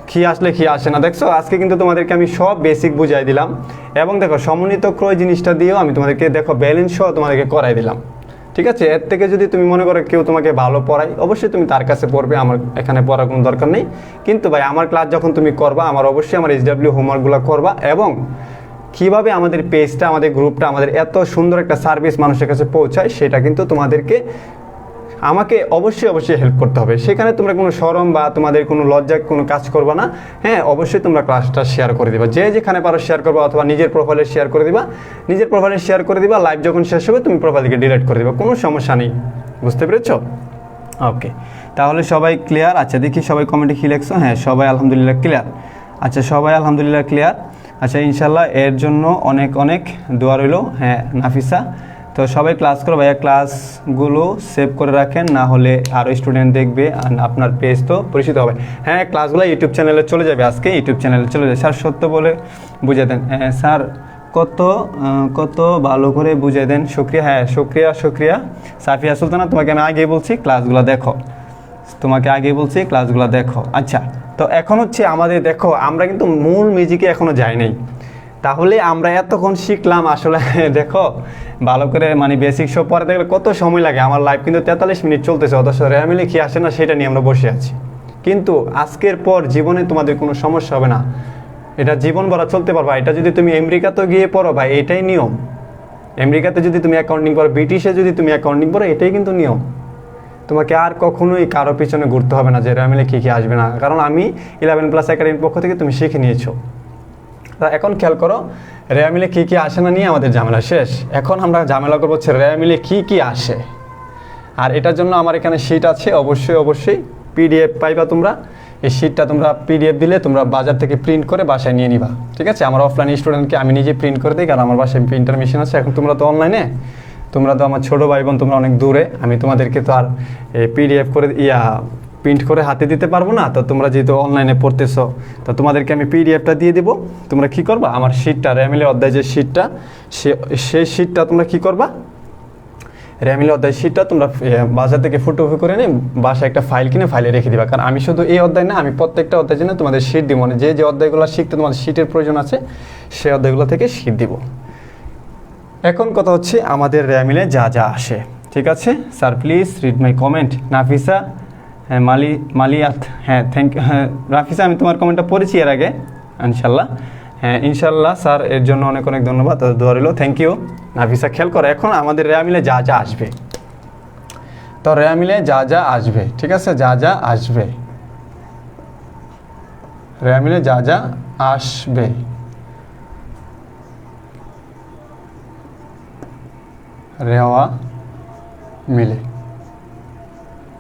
কি আসলে কি আসে না। দেখছো আজকে কিন্তু তোমাদেরকে আমি সব বেসিক বুঝাই দিলাম, এবং দেখো সমন্বিত ক্রয় জিনিসটা দিয়েও আমি তোমাদেরকে দেখো ব্যালেন্স সহ তোমাদেরকে করাই দিলাম। ঠিক আছে? এর থেকে যদি তুমি মনে করো কেউ তোমাকে ভালো পড়ায়, অবশ্যই তুমি তার কাছে পড়বে, আমার এখানে পড়ার কোনো দরকার নেই। কিন্তু ভাই আমার ক্লাস যখন তুমি করবা, আমার অবশ্যই আমার SW হোমওয়ার্কগুলো করবা, এবং কীভাবে আমাদের পেজটা, আমাদের গ্রুপটা, আমাদের এত সুন্দর একটা সার্ভিস মানুষের কাছে পৌঁছায়, সেটা কিন্তু তোমাদেরকে আমাকে অবশ্যই হেল্প করতে হবে। সেখানে তোমরা কোনো শরম বা তোমাদের কোনো লজ্জা কোনো কাজ করবা না। হ্যাঁ, অবশ্যই তোমরা ক্লাসটা শেয়ার করে দিবা, যে যেখানে পারো শেয়ার করবা, অথবা নিজের প্রোফাইলে শেয়ার করে দিবা, লাইভ যখন শেষ হবে তুমি প্রোফাইল থেকে ডিলিট করে দিবা, কোনো সমস্যা নেই। বুঝতে পেরেছো? ওকে, তাহলে সবাই ক্লিয়ার? আচ্ছা দেখি সবাই কমেন্টে কি লেখছো। হ্যাঁ, সবাই আলহামদুলিল্লাহ ক্লিয়ার। আচ্ছা সবাই আলহামদুলিল্লাহ ক্লিয়ার। আচ্ছা ইনশাল্লাহ এর জন্য অনেক অনেক দোয়া রইল। হ্যাঁ নাফিসা, তো সবাই ক্লাস করো ভাইয়া, ক্লাসগুলো সেভ করে রাখেন, না হলে আরও স্টুডেন্ট দেখবে আর আপনার পেজ তো পরিচিত হবে। হ্যাঁ, ক্লাসগুলো ইউটিউব চ্যানেলে চলে যাবে, আজকে ইউটিউব চ্যানেলে চলে যাবে। স্যার সত্য বলে বুঝিয়ে দেন। হ্যাঁ স্যার, কত ভালো করে বুঝিয়ে দেন, শুক্রিয়া। হ্যাঁ শুক্রিয়া সাফিয়া সুলতানা, তোমাকে আমি আগেই বলছি ক্লাসগুলো দেখো, ক্লাসগুলো দেখো। আচ্ছা, তো এখন হচ্ছে আমাদের দেখো, আমরা কিন্তু মূল মিউজিকে এখনও যাই নাই, তাহলে আমরা এতক্ষণ শিখলাম আসলে দেখো ভালো করে মানে বেসিক সব পড়াতে গেলে কত সময় লাগে। আমার লাইভ কিন্তু 43 মিনিট চলতেছে, অথচ রেমিলে কি আসে না সেটা নিয়ে আমরা বসে আছি। কিন্তু আজকের পর জীবনে তোমাদের কোনো সমস্যা হবে না, এটা জীবন ভরা চলতে পারবা। এটা যদি তুমি আমেরিকাতে গিয়ে পড়ো ভাই, এটাই নিয়ম। আমেরিকাতে যদি তুমি অ্যাকাউন্টিং পড়ো, ব্রিটিশে যদি তুমি অ্যাকাউন্টিং পড়ো, এটাই কিন্তু নিয়ম। তোমাকে আর কখনোই কারো পিছনে ঘুরতে হবে না যে রেমিলে কী আসবে না, কারণ আমি 11+ একাডেমির পক্ষ থেকে তুমি শিখে নিয়েছো। তা এখন খেয়াল করো, রেওয়ামিলে কী আসে না নিয়ে আমাদের ঝামেলা শেষ। এখন আমরা ঝামেলা করবো হচ্ছে রেওয়ামিলে কী আসে। আর এটার জন্য আমার এখানে শিট আছে, অবশ্যই PDF পাইবা তোমরা। এই শিটটা তোমরা PDF দিলে তোমরা বাজার থেকে প্রিন্ট করে বাসায় নিয়ে নিবা। ঠিক আছে? আমার অফলাইন স্টুডেন্টকে আমি নিজে প্রিন্ট করে দিই, কারণ আমার বাসায় প্রিন্টার মেশিন আছে। এখন তোমরা তো অনলাইনে, তোমরা তো আমার ছোটো ভাই বোন, তোমরা অনেক দূরে, আমি তোমাদেরকে তো আর PDF করে প্রিন্ট করে হাতে দিতে পারবো না। তো তোমরা যেহেতু অনলাইনে পড়তেছো, তো তোমাদেরকে আমি PDFটা দিয়ে দেবো। তোমরা কি করবা, আমার শিটটা, রেমিলের অধ্যায় যে শিটটা, সেই শিটটা তোমরা কি করবা, রেমিলের অধ্যায় শিটটা তোমরা বাজার থেকে ফটোকপি করে নিয়ে বাসায় একটা ফাইল কিনে ফাইলে রেখে দিবা। কারণ আমি শুধু এই অধ্যায় না, আমি প্রত্যেকটা অধ্যায়ের জন্য তোমাদের শিট দিব, মানে যে অধ্যায়গুলো শিখতে তোমাদের শিটের প্রয়োজন আছে সেই অধ্যায়গুলো থেকে শিট দিব। এখন কথা হচ্ছে আমাদের রেমিলে যা আসে। ঠিক আছে sir, please read my comment. Nafisa, হ্যাঁ মালিয়াত, হ্যাঁ থ্যাংক ইউ। হ্যাঁ রাফিসা, আমি তোমার কমেন্টটা পড়েছি এর আগে, ইনশাল্লাহ। হ্যাঁ ইনশাল্লাহ স্যার, এর জন্য অনেক অনেক ধন্যবাদ, দোয়া রইল, থ্যাংক ইউ। নাফিসা খেয়াল করো, এখন আমাদের রেয়া মিলে যা যা আসবে, তো রেয়া মিলে যা যা আসবে, ঠিক আছে, যা যা আসবে, রেয়া মিলে যা যা আসবে, রেওয়া মিলে,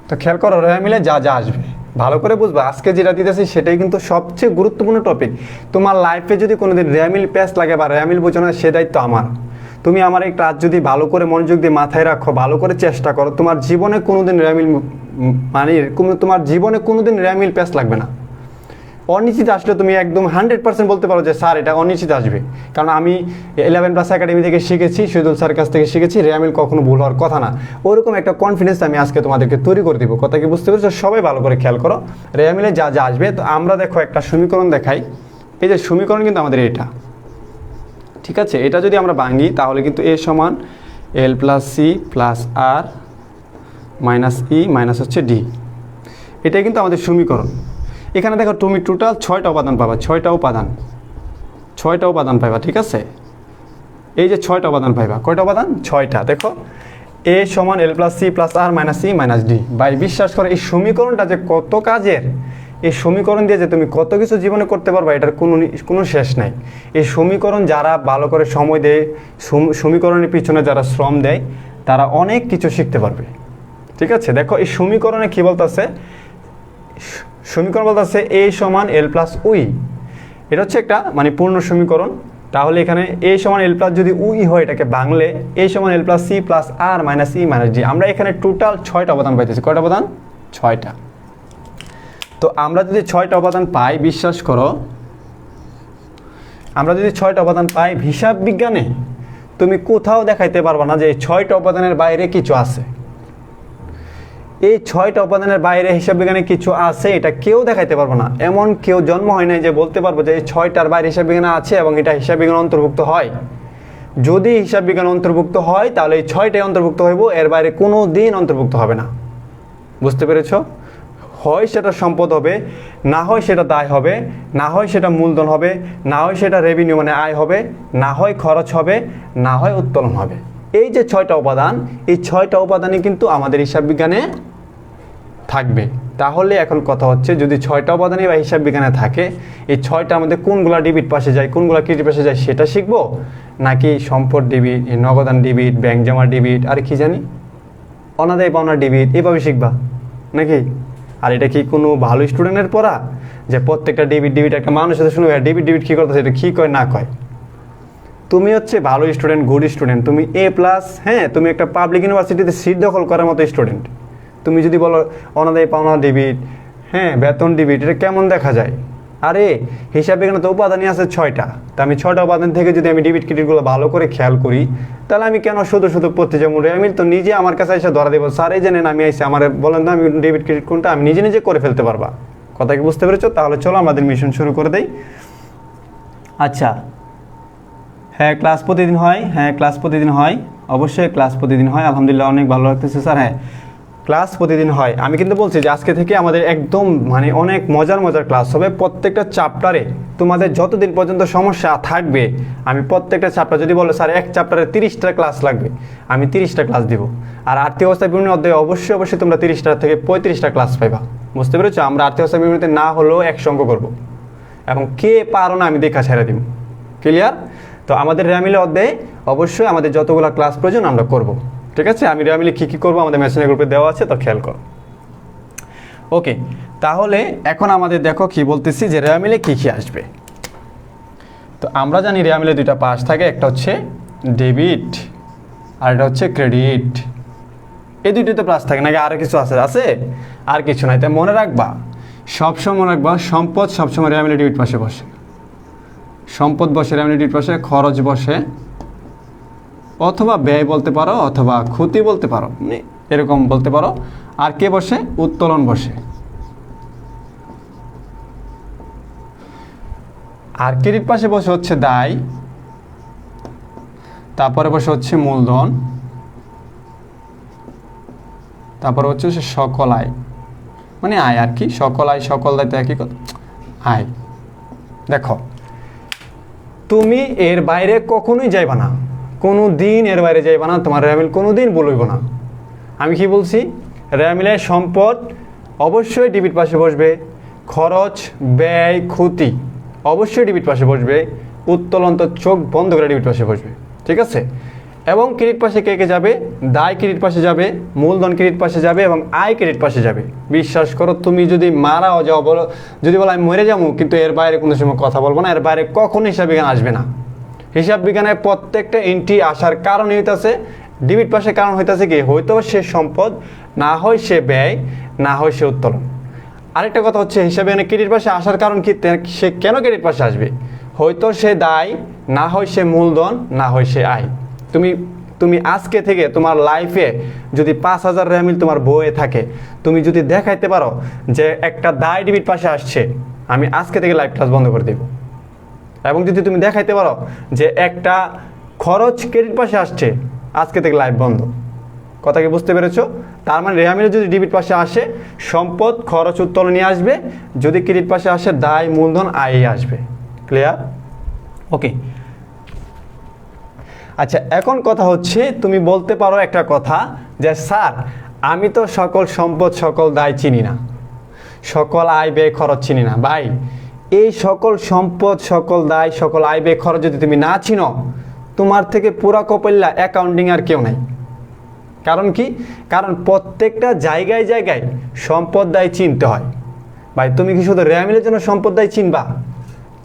তো খেয়াল করো রেয়া মিলে যা যা আসবে, ভালো করে বুঝবা। আজকে যেটা দিতেছি সেটাই কিন্তু সবচেয়ে গুরুত্বপূর্ণ টপিক। তোমার লাইফে যদি কোনোদিন রেয়া মিল প্যাচ লাগে বা রেয়া মিল বোঝো না, সে দায়িত্ব আমার। তুমি আমার এই ক্লাস যদি ভালো করে মনোযোগ দিয়ে মাথায় রাখো, ভালো করে চেষ্টা করো, তোমার জীবনে কোনোদিন রেয়া মিল মানে তোমার জীবনে কোনোদিন রেয়া মিল প্যাচ লাগবে না। অনিশ্চিত আসলে তুমি একদম 100% বলতে পারো যে স্যার এটা অনিশ্চিত আসবে, কারণ আমি 11+ একাডেমি থেকে শিখেছি, শহীদুল স্যার কাছ থেকে শিখেছি, রেয়ামিল কখনো ভুল হওয়ার কথা না। ওরকম একটা কনফিডেন্স আমি আজকে তোমাদেরকে তৈরি করে দিব। কথা কি বুঝতে পেরেছো? সবাই ভালো করে খেয়াল করো, রেয়ামিলে যা যা আসবে। তো আমরা দেখো একটা সমীকরণ দেখাই, এই যে সমীকরণ কিন্তু আমাদের এটা, ঠিক আছে, এটা যদি আমরা ভাঙি তাহলে কিন্তু এ সমান L + C + R - E - হচ্ছে D, এটাই কিন্তু আমাদের সমীকরণ। এখানে দেখো তুমি টোটাল 6টা উপাদান পাবা, 6টা উপাদান পাইবা, ঠিক আছে। এই যে 6টা উপাদান পাইবা, কয়টা উপাদান? 6টা। দেখো A সমান L + C + R - E - D। ভাই বিশ্বাস করো এই সমীকরণটা যে কত কাজের, এই সমীকরণ দিয়ে যে তুমি কত কিছু জীবনে করতে পারবা, এটার কোনো শেষ নাই। এই সমীকরণ যারা ভালো করে সময় দেয়, সমীকরণের পিছনে যারা শ্রম দেয়, তারা অনেক কিছু শিখতে পারবে, ঠিক আছে। দেখো এই সমীকরণে কী বলতেছে, সমীকরণ বলতেছে A সমান L + UI, এটা হচ্ছে একটা মানে পূর্ণ সমীকরণ। তাহলে এখানে A সমান L + যদি UI হয়, এটাকে বাংলে A সমান L + C + R - E - D। আমরা এখানে টোটাল 6টা উপাদান পাইতেছি। কয়টা উপাদান? 6টা। তো আমরা যদি 6টা উপাদান পাই, বিশ্বাস করো, আমরা যদি 6টা উপাদান পাই, হিসাব বিজ্ঞানে তুমি কোথাও দেখাইতে পারবা না যে এই 6টা উপাদানের বাইরে কিছু আছে। এই 6টা উপাদানের বাইরে হিসাব বিজ্ঞানে কিছু আছে, এটা কেউ দেখাইতে পারবো না। এমন কেউ জন্ম হয় নাই যে বলতে পারবো যে এই 6টার বাইরে হিসাব বিজ্ঞান আছে এবং এটা হিসাব বিজ্ঞান অন্তর্ভুক্ত হয়। যদি হিসাব বিজ্ঞান অন্তর্ভুক্ত হয় তাহলে এই 6টাই অন্তর্ভুক্ত হইব, এর বাইরে কোনো দিন অন্তর্ভুক্ত হবে না। বুঝতে পেরেছ? হয় সেটা সম্পদ হবে, না হয় সেটা দায় হবে, না হয় সেটা মূলধন হবে, না হয় সেটা রেভিনিউ মানে আয় হবে, না হয় খরচ হবে, না হয় উত্তোলন হবে। এই যে 6টা উপাদান, এই 6টা উপাদানই কিন্তু আমাদের হিসাব বিজ্ঞানে থাকবে। তাহলে এখন কথা হচ্ছে, যদি 6টা উপাদানই বা হিসাব বিজ্ঞানে থাকে, এই 6টা আমাদের কোনগুলা ডেবিট পাশে যায়, কোনগুলা ক্রেডিট পাশে যায় সেটা শিখবো, নাকি সম্পদ ডেবিট, নগদান ডেবিট, ব্যাংক জমা ডেবিট, আর কি জানি অনাদায় পাওনা ডেবিট, এভাবে শিখবা নাকি? আর এটা কি কোনো ভালো স্টুডেন্টের পড়া যে প্রত্যেকটা ডেবিট একটা মানুষের সাথে শুনবে ডেবিট কী করতেছে, এটা কী কয় না কয়? তুমি হচ্ছে ভালো স্টুডেন্ট, গুড স্টুডেন্ট, তুমি A+, হ্যাঁ, তুমি একটা পাবলিক ইউনিভার্সিটিতে সিট দখল করার মতো স্টুডেন্ট। তুমি যদি বলো অনাদায় পাওনা ডেবিট, হ্যাঁ, বেতন ডেবিট, এটা কেমন দেখা যায়? আরে হিসাব বিজ্ঞানে তো উপাদানই আছে 6টা। তা আমি 6টা উপাদান থেকে যদি আমি ডেবিট ক্রেডিটগুলো ভালো করে খেয়াল করি, তাহলে আমি কেন শুধু পড়তে যাবো? আমি তো নিজে আমার কাছে এসে ধরা দেবো, স্যার এই জানেন আমি আইসি, আমার বলেন না আমি ডেবিট ক্রেডিট কোনটা, আমি নিজে করে ফেলতে পারবা। কথা কি বুঝতে পেরেছো? তাহলে চলো আমাদের মিশন শুরু করে দেই। আচ্ছা, হ্যাঁ ক্লাস প্রতিদিন হয়, হ্যাঁ ক্লাস প্রতিদিন হয়, অবশ্যই ক্লাস প্রতিদিন হয়, আলহামদুলিল্লাহ অনেক ভালো লাগতেছে স্যার। হ্যাঁ ক্লাস প্রতিদিন হয়। আমি কিন্তু বলছি যে আজকে থেকে আমাদের একদম মানে অনেক মজার ক্লাস হবে। প্রত্যেকটা চ্যাপ্টারে তোমাদের যতদিন পর্যন্ত সমস্যা থাকবে, আমি প্রত্যেকটা চ্যাপ্টার, যদি বলো স্যার এক চ্যাপ্টারে 30টা ক্লাস লাগবে, আমি 30টা ক্লাস দিব। আর আর্থিক অবস্থা বিভিন্ন অধ্যায়ে অবশ্যই তোমরা 30টা থেকে 35টা ক্লাস পাইবা। বুঝতে পেরেছো? আমরা আর্থিক অবস্থা বিভিন্নতে না হলেও একশো অঙ্ক করবো, এবং কে পারো না আমি দেখা ছেড়ে দিব। ক্লিয়ার? তো আমাদের রেয়ামিলে অধ্যায়ে অবশ্যই আমাদের যতগুলো ক্লাস প্রয়োজন আমরা করব, ঠিক আছে। আমি রেয়ামিলে কী করবো আমাদের মেসেঞ্জার গ্রুপে দেওয়া আছে, তো খেয়াল করো। ওকে, তাহলে এখন আমাদের দেখো কি বলতেছি যে রেয়ামিলে কী আসবে। তো আমরা জানি রেয়ামিলে 2টা পাশ থাকে, একটা হচ্ছে ডেবিট আর এটা হচ্ছে ক্রেডিট। এই দুইটাতে প্লাস থাকে নাকি আরও কিছু আছে? আর কিছু নাই। তাই মনে রাখবা, সবসময় মনে রাখবা, সম্পদ সবসময় রেয়ামিলে ডেবিট পাশে বসে, সম্পদ বসে রেয়ামিলে ডেবিট পাশে, খরচ বসে অথবা ব্যয় বলতে পারো অথবা ক্ষতি বলতে পারো, মানে এরকম বলতে পারো। আর কে বসে? উত্তোলন বসে। আর ক্রেডিট পাশে বসে হচ্ছে দায়, তারপরে বসে হচ্ছে মূলধন, তারপরে হচ্ছে সকল আয়, মানে আয় আর কি, সকল আয় সকল দায় তো একই কথা, আয়। দেখো তুমি এর বাইরে কখনোই যাইবা না, কোনো দিন এর বাইরে যাইবা না, তোমার রেয়ামিল কোনো দিন বলইব না। আমি কি বলছি, রেয়ামিলের সম্পদ অবশ্যই ডিবিট পাশে বসবে, খরচ ব্যয় ক্ষতি অবশ্যই ডিবিট পাশে বসবে, উত্তোলন তো চোখ বন্ধ করে ডিবিট পাশে বসবে, ঠিক আছে। এবং ক্রেডিট পাশে কে কে যাবে, দায় ক্রেডিট পাশে যাবে, মূলধন ক্রেডিট পাশে যাবে এবং আয় ক্রেডিট পাশে যাবে। বিশ্বাস করো, তুমি যদি মারাও যাও, বলো যদি বলো আমি মরে যাবো, কিন্তু এর বাইরে কোনো সময় কথা বলবো না, এর বাইরে কখনো হিসাব বিজ্ঞান আসবে না। হিসাব বিজ্ঞানের প্রত্যেকটা এন্ট্রি আসার কারণ হইতেছে ডিবিট পাশে, কারণ হইতেছে কি, হয়তো সে সম্পদ, না হয় সে ব্যয়, না হয় সে উত্তোলন। আরেকটা কথা হচ্ছে হিসাব বিজ্ঞানে ক্রেডিট পাশে আসার কারণ কি, সে কেন ক্রেডিট পাশে আসবে, হয়তো সে দায়, না হয় সে মূলধন, না হয় সে আয়। তুমি আজকে থেকে তোমার লাইফে যদি 5,000 রেয়ামিল তোমার বইয়ে থাকে, তুমি যদি দেখাইতে পারো যে একটা দায় ডিবিট পাশে আসছে, আমি আজকে থেকে লাইভ ক্লাস বন্ধ করে দেব। এবং যদি তুমি দেখাইতে পারো যে একটা খরচ ক্রেডিট পাশে আসছে, আজকে থেকে লাইভ বন্ধ। কথা কি বুঝতে পেরেছো? তার মানে রেয়ামিলে যদি ডিবিট পাশে আসে, সম্পদ খরচ উত্তোলন নিয়ে আসবে, যদি ক্রেডিট পাশে আসে দায় মূলধন আয় আসবে। ক্লিয়ার? ওকে। আচ্ছা, এখন কথা হচ্ছে তুমি বলতে পারো একটা কথা যে স্যার আমি তো সকল সম্পদ সকল দায় চিনি না, সকল আয় ব্যয় খরচ চিনি না। ভাই, এই সকল সম্পদ সকল দায় সকল আয় ব্যয় খরচ যদি তুমি না চিনো, তোমার থেকে পুরা কপাল্লা অ্যাকাউন্টিং আর কেউ নাই। কারণ কি, কারণ প্রত্যেকটা জায়গায় জায়গায় সম্পদ দায় চিনতে হয়। ভাই তুমি কি শুধু রেয়ামিলের জন্য সম্পদ দায় চিনবা?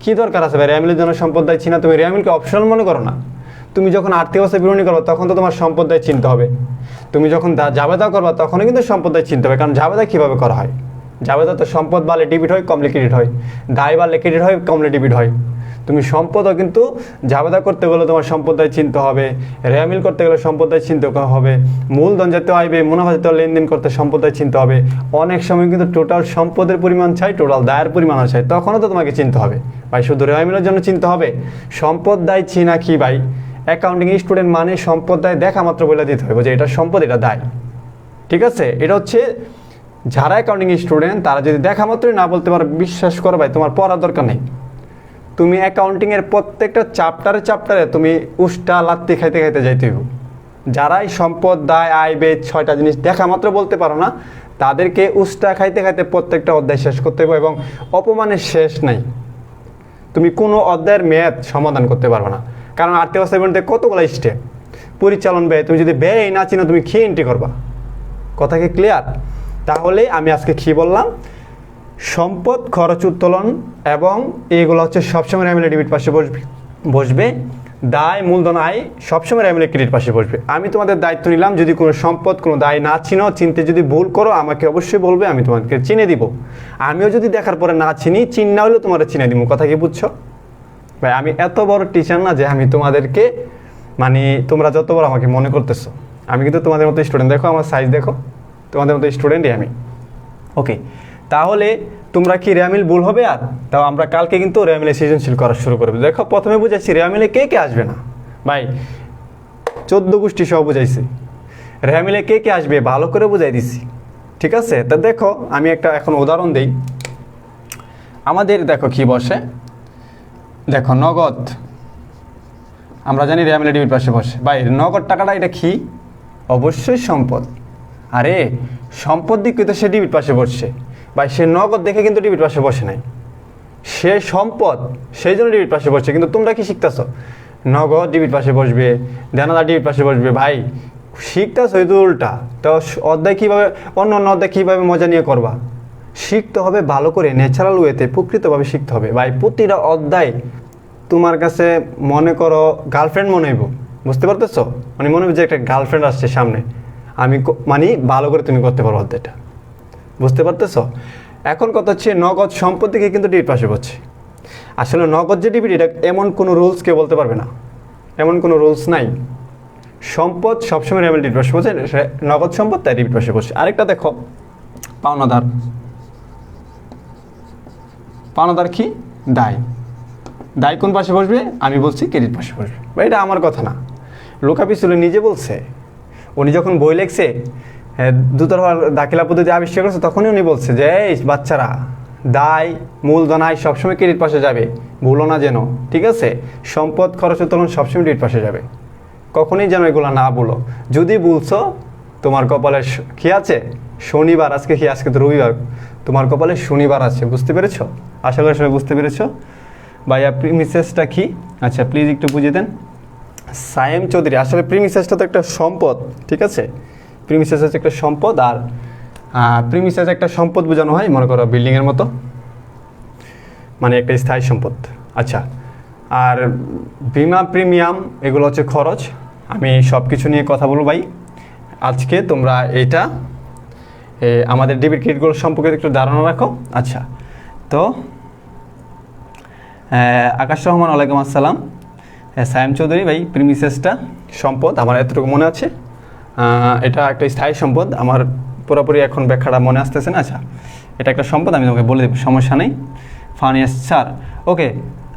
কি দরকার আছে ভাই রেয়ামিলের জন্য সম্পদ দায় চিনা? তুমি রেয়ামিলকে অপশনাল মনে করো না। তুমি যখন আর্থিক অবস্থা বিবরণী করো তখন তো তোমার সম্পদ দায় চিনতে হবে। তুমি যখন জাবেদা করবা তখনও কিন্তু সম্পদ দায় চিনতে হবে। কারণ জাবেদা কীভাবে করা হয়, জাবেদা তো সম্পদ বাড়লে ডেবিট হয়, কমলে ক্রেডিট হয়, দায় বাড়লে ক্রেডিট হয়, কমলে ডেবিট হয়। তুমি সম্পদও কিন্তু জাবেদা করতে গেলে তোমার সম্পদ দায় চিনতে হবে, রেয়ামিল করতে গেলে সম্পদ দায় চিনতে হবে, মূলধন জাতীয় আয় ব্যয় মুনাফা জাতীয় লেনদেন করতে সম্পদ দায় চিনতে হবে। অনেক সময় কিন্তু টোটাল সম্পদের পরিমাণ চাই, টোটাল দায়ের পরিমাণও চাই, তখনও তো তোমাকে চিনতে হবে। ভাই শুধু রেয়ামিলের জন্য চিনতে হবে? সম্পদ দায় চিনা কি ভাই, অ্যাকাউন্টিং স্টুডেন্ট মানে সম্পদ দায় দেখা মাত্র বলে দিতে হবে যে এটা সম্পদ এটা দায়, ঠিক আছে। এটা হচ্ছে যারা অ্যাকাউন্টিং স্টুডেন্ট তারা যদি দেখা মাত্রই না বলতে পারো, বিশ্বাস করো ভাই তোমার পড়ার দরকার নেই। তুমি অ্যাকাউন্টিংয়ের প্রত্যেকটা চ্যাপ্টারে তুমি উষ্টা লাত্তি খাইতে খাইতে যাইতে হইব। যারাই সম্পদ দায় আয় ব্যয় 6টা জিনিস দেখা মাত্র বলতে পারো না, তাদেরকে উষ্টা খাইতে খাইতে প্রত্যেকটা অধ্যায় শেষ করতে হবে এবং অপমানের শেষ নাই। তুমি কোনো অধ্যায়ের ম্যাথ সমাধান করতে পারবে না, কারণ আর্থিক অবস্থা বিবরণীতে কতগুলো স্টেপ, পরিচালন ব্যয়, তুমি যদি ব্যয় না চিনো তুমি কি এন্ট্রি করবা? কথা কি ক্লিয়ার? তাহলে আমি আজকে কি বললাম, সম্পদ খরচ উত্তোলন এবং এইগুলো হচ্ছে সবসময় রেয়ামিলে ডেবিট পাশে বসবে, দায় মূলধন আয় সবসময় রেয়ামিলে ক্রেডিট পাশে বসবে। আমি তোমাদের দায়িত্ব নিলাম, যদি কোনো সম্পদ কোনো দায় না চিনো, চিনতে যদি ভুল করো আমাকে অবশ্যই বলবে, আমি তোমাকে চিনে দিব। আমিও যদি দেখার পরে না চিনি, চিন না হলেও তোমার চিনে দিব। কথা কি বুঝছো ভাই? আমি এত বড় টিচার না যে আমি তোমাদেরকে মানে তোমরা যত বড় আমাকে মনে করতেছো। আমি কিন্তু তোমাদের মতো স্টুডেন্ট, দেখো আমার সাইজ দেখো, তোমাদের মতো স্টুডেন্টই আমি। ওকে, তাহলে তোমরা কি রেয়ামিল ভুল হবে? আর তাও আমরা কালকে কিন্তু রেয়ামিলে সৃজনশীল করা শুরু করবো। দেখো প্রথমে বুঝাচ্ছি রেয়ামিলে কে কে আসবে না, ভাই 14 গোষ্ঠী সহ বুঝাইছি। রেয়ামিলে কে কে আসবে ভালো করে বুঝাই দিছি, ঠিক আছে। তা দেখো আমি একটা এখন উদাহরণ দিই। আমাদের দেখো কি বসে, দেখো নগদ, আমরা জানি রেয়ামিলে ডেবিট পাশে বসে। ভাই নগদ টাকাটা এটা কি? অবশ্যই সম্পদ। আরে সম্পদ দিক তো সে ডেবিট পাশে বসছে ভাই, সে নগদ দেখে কিন্তু ডেবিট পাশে বসে নাই, সে সম্পদ সেই জন্য ডেবিট পাশে বসছে। কিন্তু তোমরা কি শিখতেছ? নগদ ডেবিট পাশে বসবে, দেনাদার ডেবিট পাশে বসবে। ভাই শিখতেছ তো উল্টা। তো অধ্যায় কীভাবে, অন্য অন্য অধ্যায় কীভাবে মজা নিয়ে করবা? শিখতে হবে ভালো করে, ন্যাচারাল ওয়েতে, প্রকৃতভাবে শিখতে হবে। ভাই প্রতিটা অধ্যায় তোমার কাছে মনে করো গার্লফ্রেন্ড মনে হইব, বুঝতে পারতেছো? মানে মনে হবে যে একটা গার্লফ্রেন্ড আসছে সামনে, আমি মানে ভালো করে তুমি করতে পারো অধ্যায়টা, বুঝতে পারতেছো? এখন কথা হচ্ছে নগদ সম্পদ থেকে কিন্তু ডেবিট পাশে বসছে। আসলে নগদ যে ডেবিট এটা এমন কোনো রুলস কেউ বলতে পারবে না, এমন কোনো রুলস নাই। সম্পদ সবসময় রেয়ামিলে ডেবিট পাশে বসে, নগদ সম্পদ তাই ডেবিট পাশে বসে। আরেকটা দেখো পাওনাদার, পাওনাদার কি? দায়। দায় কোন পাশে বসবে? আমি বলছি ক্রেডিট পাশে বসবে। ভাই এটা আমার কথা না, লোকাপিসুলে নিজে বলছে। উনি যখন বই লেখছে দুতরফা দাখিলা পদ্ধতি আবিষ্কার করেছে, তখনই উনি বলছে যে এই বাচ্চারা, দায় মূলধন আয় সবসময় ক্রেডিট পাশে যাবে, ভুলো না যেন, ঠিক আছে? সম্পদ খরচ উত্তোলন সবসময় ক্রেডিট পাশে যাবে, কখনোই যেন এগুলো না ভুলো। যদি বলছো তোমার কপালে কি আছে শনিবার, আজকে কি, আজকে তো রবিবার, তোমার কপালে শনিবার আছে, বুঝতে পেরেছো? আশা করি সবাই বুঝতে পেরেছো। ভাইয়া প্রিমিসেসটা কি? আচ্ছা প্লিজ একটু বুঝিয়ে দেন। সায়েম চৌধুরী, আসলে প্রিমিসেসটা তো একটা সম্পদ, ঠিক আছে? প্রিমিসেস হচ্ছে একটা সম্পদ, আর প্রিমিসেস একটা সম্পদ বোঝানো হয় মনে করো বিল্ডিংয়ের মতো, মানে একটা স্থায়ী সম্পদ। আচ্ছা, আর বিমা প্রিমিয়াম এগুলো হচ্ছে খরচ। আমি সব কিছু নিয়ে কথা বলবো ভাই আজকে। তোমরা এইটা আমাদের ডেবিট ক্রেডিটগুলো সম্পর্কে একটু ধারণা রাখো। আচ্ছা, তো আকাশ রহমান, ওয়ালাইকুম আসসালাম। সায়েম চৌধুরী, ভাই প্রিমিসেসটা সম্পদ, আমার এতটুকু মনে আছে, এটা একটা স্থায়ী সম্পদ। আমার পুরোপুরি এখন ব্যাখ্যাটা মনে আসতেছে না। আচ্ছা, এটা একটা সম্পদ, আমি তোমাকে বলে দেবো, সমস্যা নেই। ফানিয়াস স্যার, ওকে।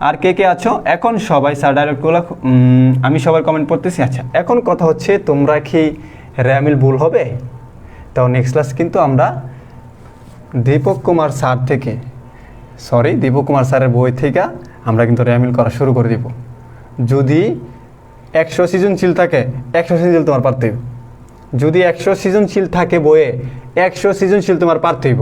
আর কে কে আছো এখন? সবাই স্যার ডাইরেক্টগুলো আমি সবার কমেন্ট পড়তেছি। আচ্ছা, এখন কথা হচ্ছে তোমরা কি র্যামিল ভুল হবে? তো নেক্সট ক্লাস কিন্তু আমরা দীপক কুমার স্যারের বই থেকে আমরা কিন্তু র্যামিল করা শুরু করে দিব। যদি 100 সৃজনশীল থাকে, 100 সৃজনশীল তোমার পারতেই। যদি 100 সৃজনশীল থাকে বইয়ে, 100 সৃজনশীল তোমার পারতেই,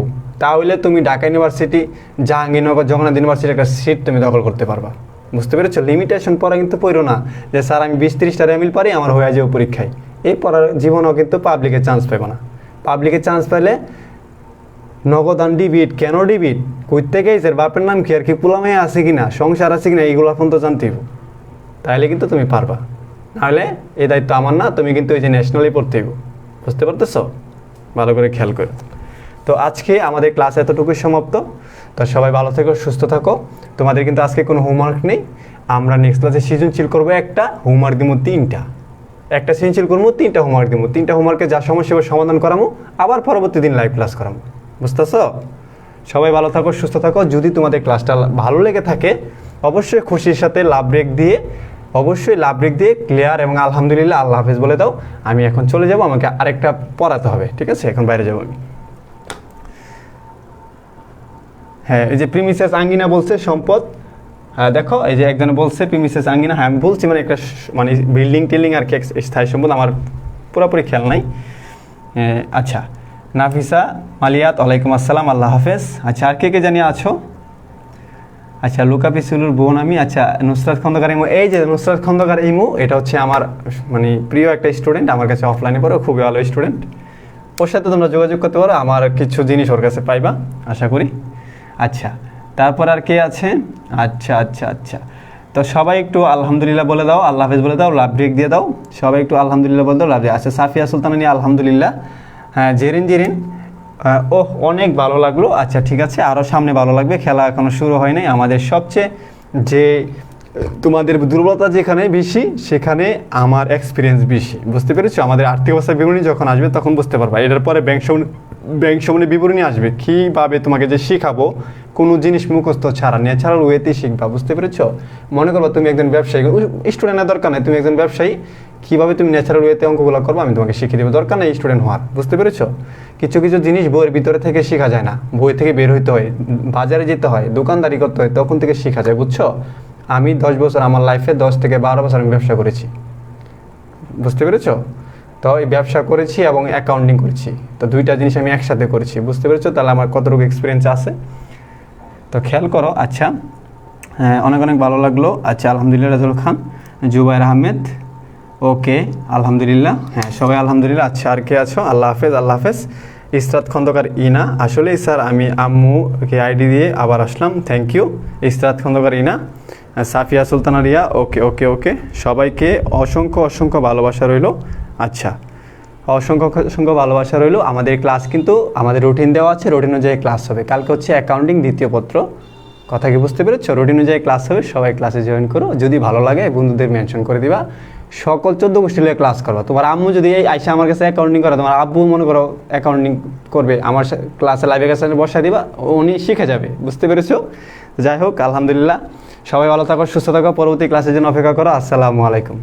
তাহলে তুমি ঢাকা ইউনিভার্সিটি, জাহাঙ্গীরনগর, জগন্নাথ ইউনিভার্সিটির একটা সিট তুমি দখল করতে পারবা। বুঝতে পেরেছো? লিমিটেশন পড়া কিন্তু পড়ো না যে স্যার আমি 20-30টা র্যামিল পারি, আমার হয়ে যাবে পরীক্ষায়। এই পড়ার জীবনেও কিন্তু পাবলিকে চান্স পাবে না। পাবলিকে চান্স পেলে নগদান ডিবিট, কেন ডিবিট, কই থেকে এসে, বাপের নাম কি, আর কি পোলামে আছে কিনা, সংসার আছে কিনা, এইগুলো এখন তো জানতেই। তাহলে কিন্তু তুমি পারবা, নাহলে এই দায়িত্ব আমার না, তুমি কিন্তু এই যে ন্যাশনালি পড়তেই। বুঝতে পারতেছো? ভালো করে খেয়াল করো। তো আজকে আমাদের ক্লাস এতটুকুই সমাপ্ত। তো সবাই ভালো থেকো, সুস্থ থাকো। তোমাদের কিন্তু আজকে কোনো হোমওয়ার্ক নেই। আমরা নেক্সট ক্লাসে সৃজনশীল করবো, একটা হোমওয়ার্ক দিব 3টা, একটা সৃজনশীল করবো, 3টা হোমওয়ার্ক দিব। 3টা হোমওয়ার্কে যা সমস্যা সমাধান করাবো, আবার পরবর্তী দিন লাইভ ক্লাস করাবো। বুঝতেছো? সবাই ভালো থাকো, সুস্থ থাকো। যদি তোমাদের ক্লাসটা ভালো লেগে থাকে, অবশ্যই খুশির সাথে লাভ ব্রেক দিয়ে ক্লিয়ার এবং আলহামদুলিল্লাহ, আল্লাহ হাফেজ বলে দাও। আমি এখন চলে যাব, আমাকে আরেকটা পড়াতে হবে, ঠিক আছে? এখন বাইরে যাবো আমি। হ্যাঁ, এই যে প্রিমিসেস আঙ্গিনা বলছে সম্পদ, হ্যাঁ দেখো, এই যে একজনে বলছে প্রিমিসেস আঙ্গিনা, হ্যাঁ আমি বলছি মানে একটা মানে বিল্ডিং টিল্ডিং আর কি স্থায়ী সম্পদ, আমার পুরোপুরি খেয়াল নাই। আচ্ছা, নাফিসা মালিয়াত, ওয়ালাইকুম আসসালাম, আল্লাহ হাফেজ। আচ্ছা, আর কে কে জানিয়ে আছো? আচ্ছা, লুকা পিসুলুর বোন আমি। আচ্ছা, নুসরাত খন্দকার ইমু, এই যে নুসরাত খন্দকার ইমু, এটা হচ্ছে আমার মানে প্রিয় একটা স্টুডেন্ট, আমার কাছে অফলাইনে পড়ে, খুবই ভালো স্টুডেন্ট। ওর সাথে তোমরা যোগাযোগ করতে পারো, আমার কিছু জিনিস ওর কাছে পাইবা আশা করি। আচ্ছা, তারপর আর কে আছে? আচ্ছা, তো সবাই একটু আলহামদুলিল্লাহ বলে দাও, আল্লাহ হাফেজ বলে দাও, লাভ ব্রেক দিয়ে দাও। সবাই একটু আলহামদুলিল্লাহ বলে দাও, লাভ ব্রেক। আচ্ছা, সাফিয়া সুলতানা নিয়ে আলহামদুলিল্লাহ। হ্যাঁ, জেরিন, ওহ অনেক ভালো লাগলো। আচ্ছা ঠিক আছে, আরও সামনে ভালো লাগবে, খেলা এখনও শুরু হয় নাই। আমাদের সবচেয়ে যে তোমাদের দুর্বলতা যেখানে বেশি, সেখানে আমার এক্সপিরিয়েন্স বেশি। বুঝতে পেরেছো? আমাদের আর্থিক অবস্থার বিবরণী যখন আসবে তখন বুঝতে পারবা। এটার পরে ব্যাংক সমনে বিবরণী আসবে, কীভাবে তোমাকে যে শিখাবো কোনো জিনিস মুখস্থ ছাড়া, ন্যাচারাল ওয়েতেই শিখবা। বুঝতে পেরেছো? মনে করো তুমি একজন ব্যবসায়ী, স্টুডেন্টের দরকার নেই, তুমি একজন ব্যবসায়ী, কীভাবে তুমি ন্যাচারাল ওয়েতে অঙ্কগুলো করবো আমি তোমাকে শিখিয়ে দেবো, দরকার নেই স্টুডেন্ট হওয়ার। বুঝতে পেরেছো? কিছু জিনিস বইয়ের ভিতরে থেকে শেখা যায় না, বই থেকে বের হইতে হয়, বাজারে যেতে হয়, দোকানদারি করতে হয়, তখন থেকে শেখা যায়। বুঝছো? আমি 10 বছর, আমার লাইফে 10 থেকে 12 বছর আমি ব্যবসা করেছি। বুঝতে পেরেছো? তো এই ব্যবসা করেছি এবং অ্যাকাউন্টিং করেছি, তো দুইটা জিনিস আমি একসাথে করেছি। বুঝতে পেরেছো? তাহলে আমার কতটুকু এক্সপিরিয়েন্স আছে তো খেয়াল করো। আচ্ছা, হ্যাঁ অনেক ভালো লাগলো। আচ্ছা, আলহামদুলিল্লাহ। রাজুল খান, জুবাইর আহমেদ, ওকে আলহামদুলিল্লাহ। হ্যাঁ সবাই আলহামদুলিল্লাহ। আচ্ছা, আর কে আছো? আল্লাহ হাফেজ। ইসরাত খন্দকার ইনা, আসলেই স্যার আমি আম্মুকে আইডি দিয়ে আবার আসলাম, থ্যাংক ইউ। ইসরাত খন্দকার ইনা। সাফিয়া সুলতানা রিয়া, ওকে। সবাইকে অসংখ্য ভালোবাসা রইল। আচ্ছা, অসংখ্য ভালোবাসা রইল। আমাদের ক্লাস কিন্তু আমাদের রুটিন দেওয়া আছে, রুটিন অনুযায়ী ক্লাস হবে। কালকে হচ্ছে অ্যাকাউন্টিং দ্বিতীয় পত্র, কথা কি বুঝতে পেরেছো? রুটিন অনুযায়ী ক্লাস হবে, সবাই ক্লাসে জয়েন করো। যদি ভালো লাগে বন্ধুদের মেনশন করে দিবা। সকল 14 গোষ্ঠী নিয়ে ক্লাস করবা। তোমার আম্মু যদি এই আইসা আমার কাছে অ্যাকাউন্টিং করে, তোমার আব্বু মনে করো অ্যাকাউন্টিং করবে, আমার ক্লাসে লাইভের কাছে বসা দিবা, উনি শিখে যাবে। বুঝতে পেরেছো? যাই হোক, আলহামদুলিল্লাহ। সবাই ভালো থাকো, সুস্থ থাকো, পরবর্তী ক্লাসের জন্য অপেক্ষা করো। আসসালামু আলাইকুম।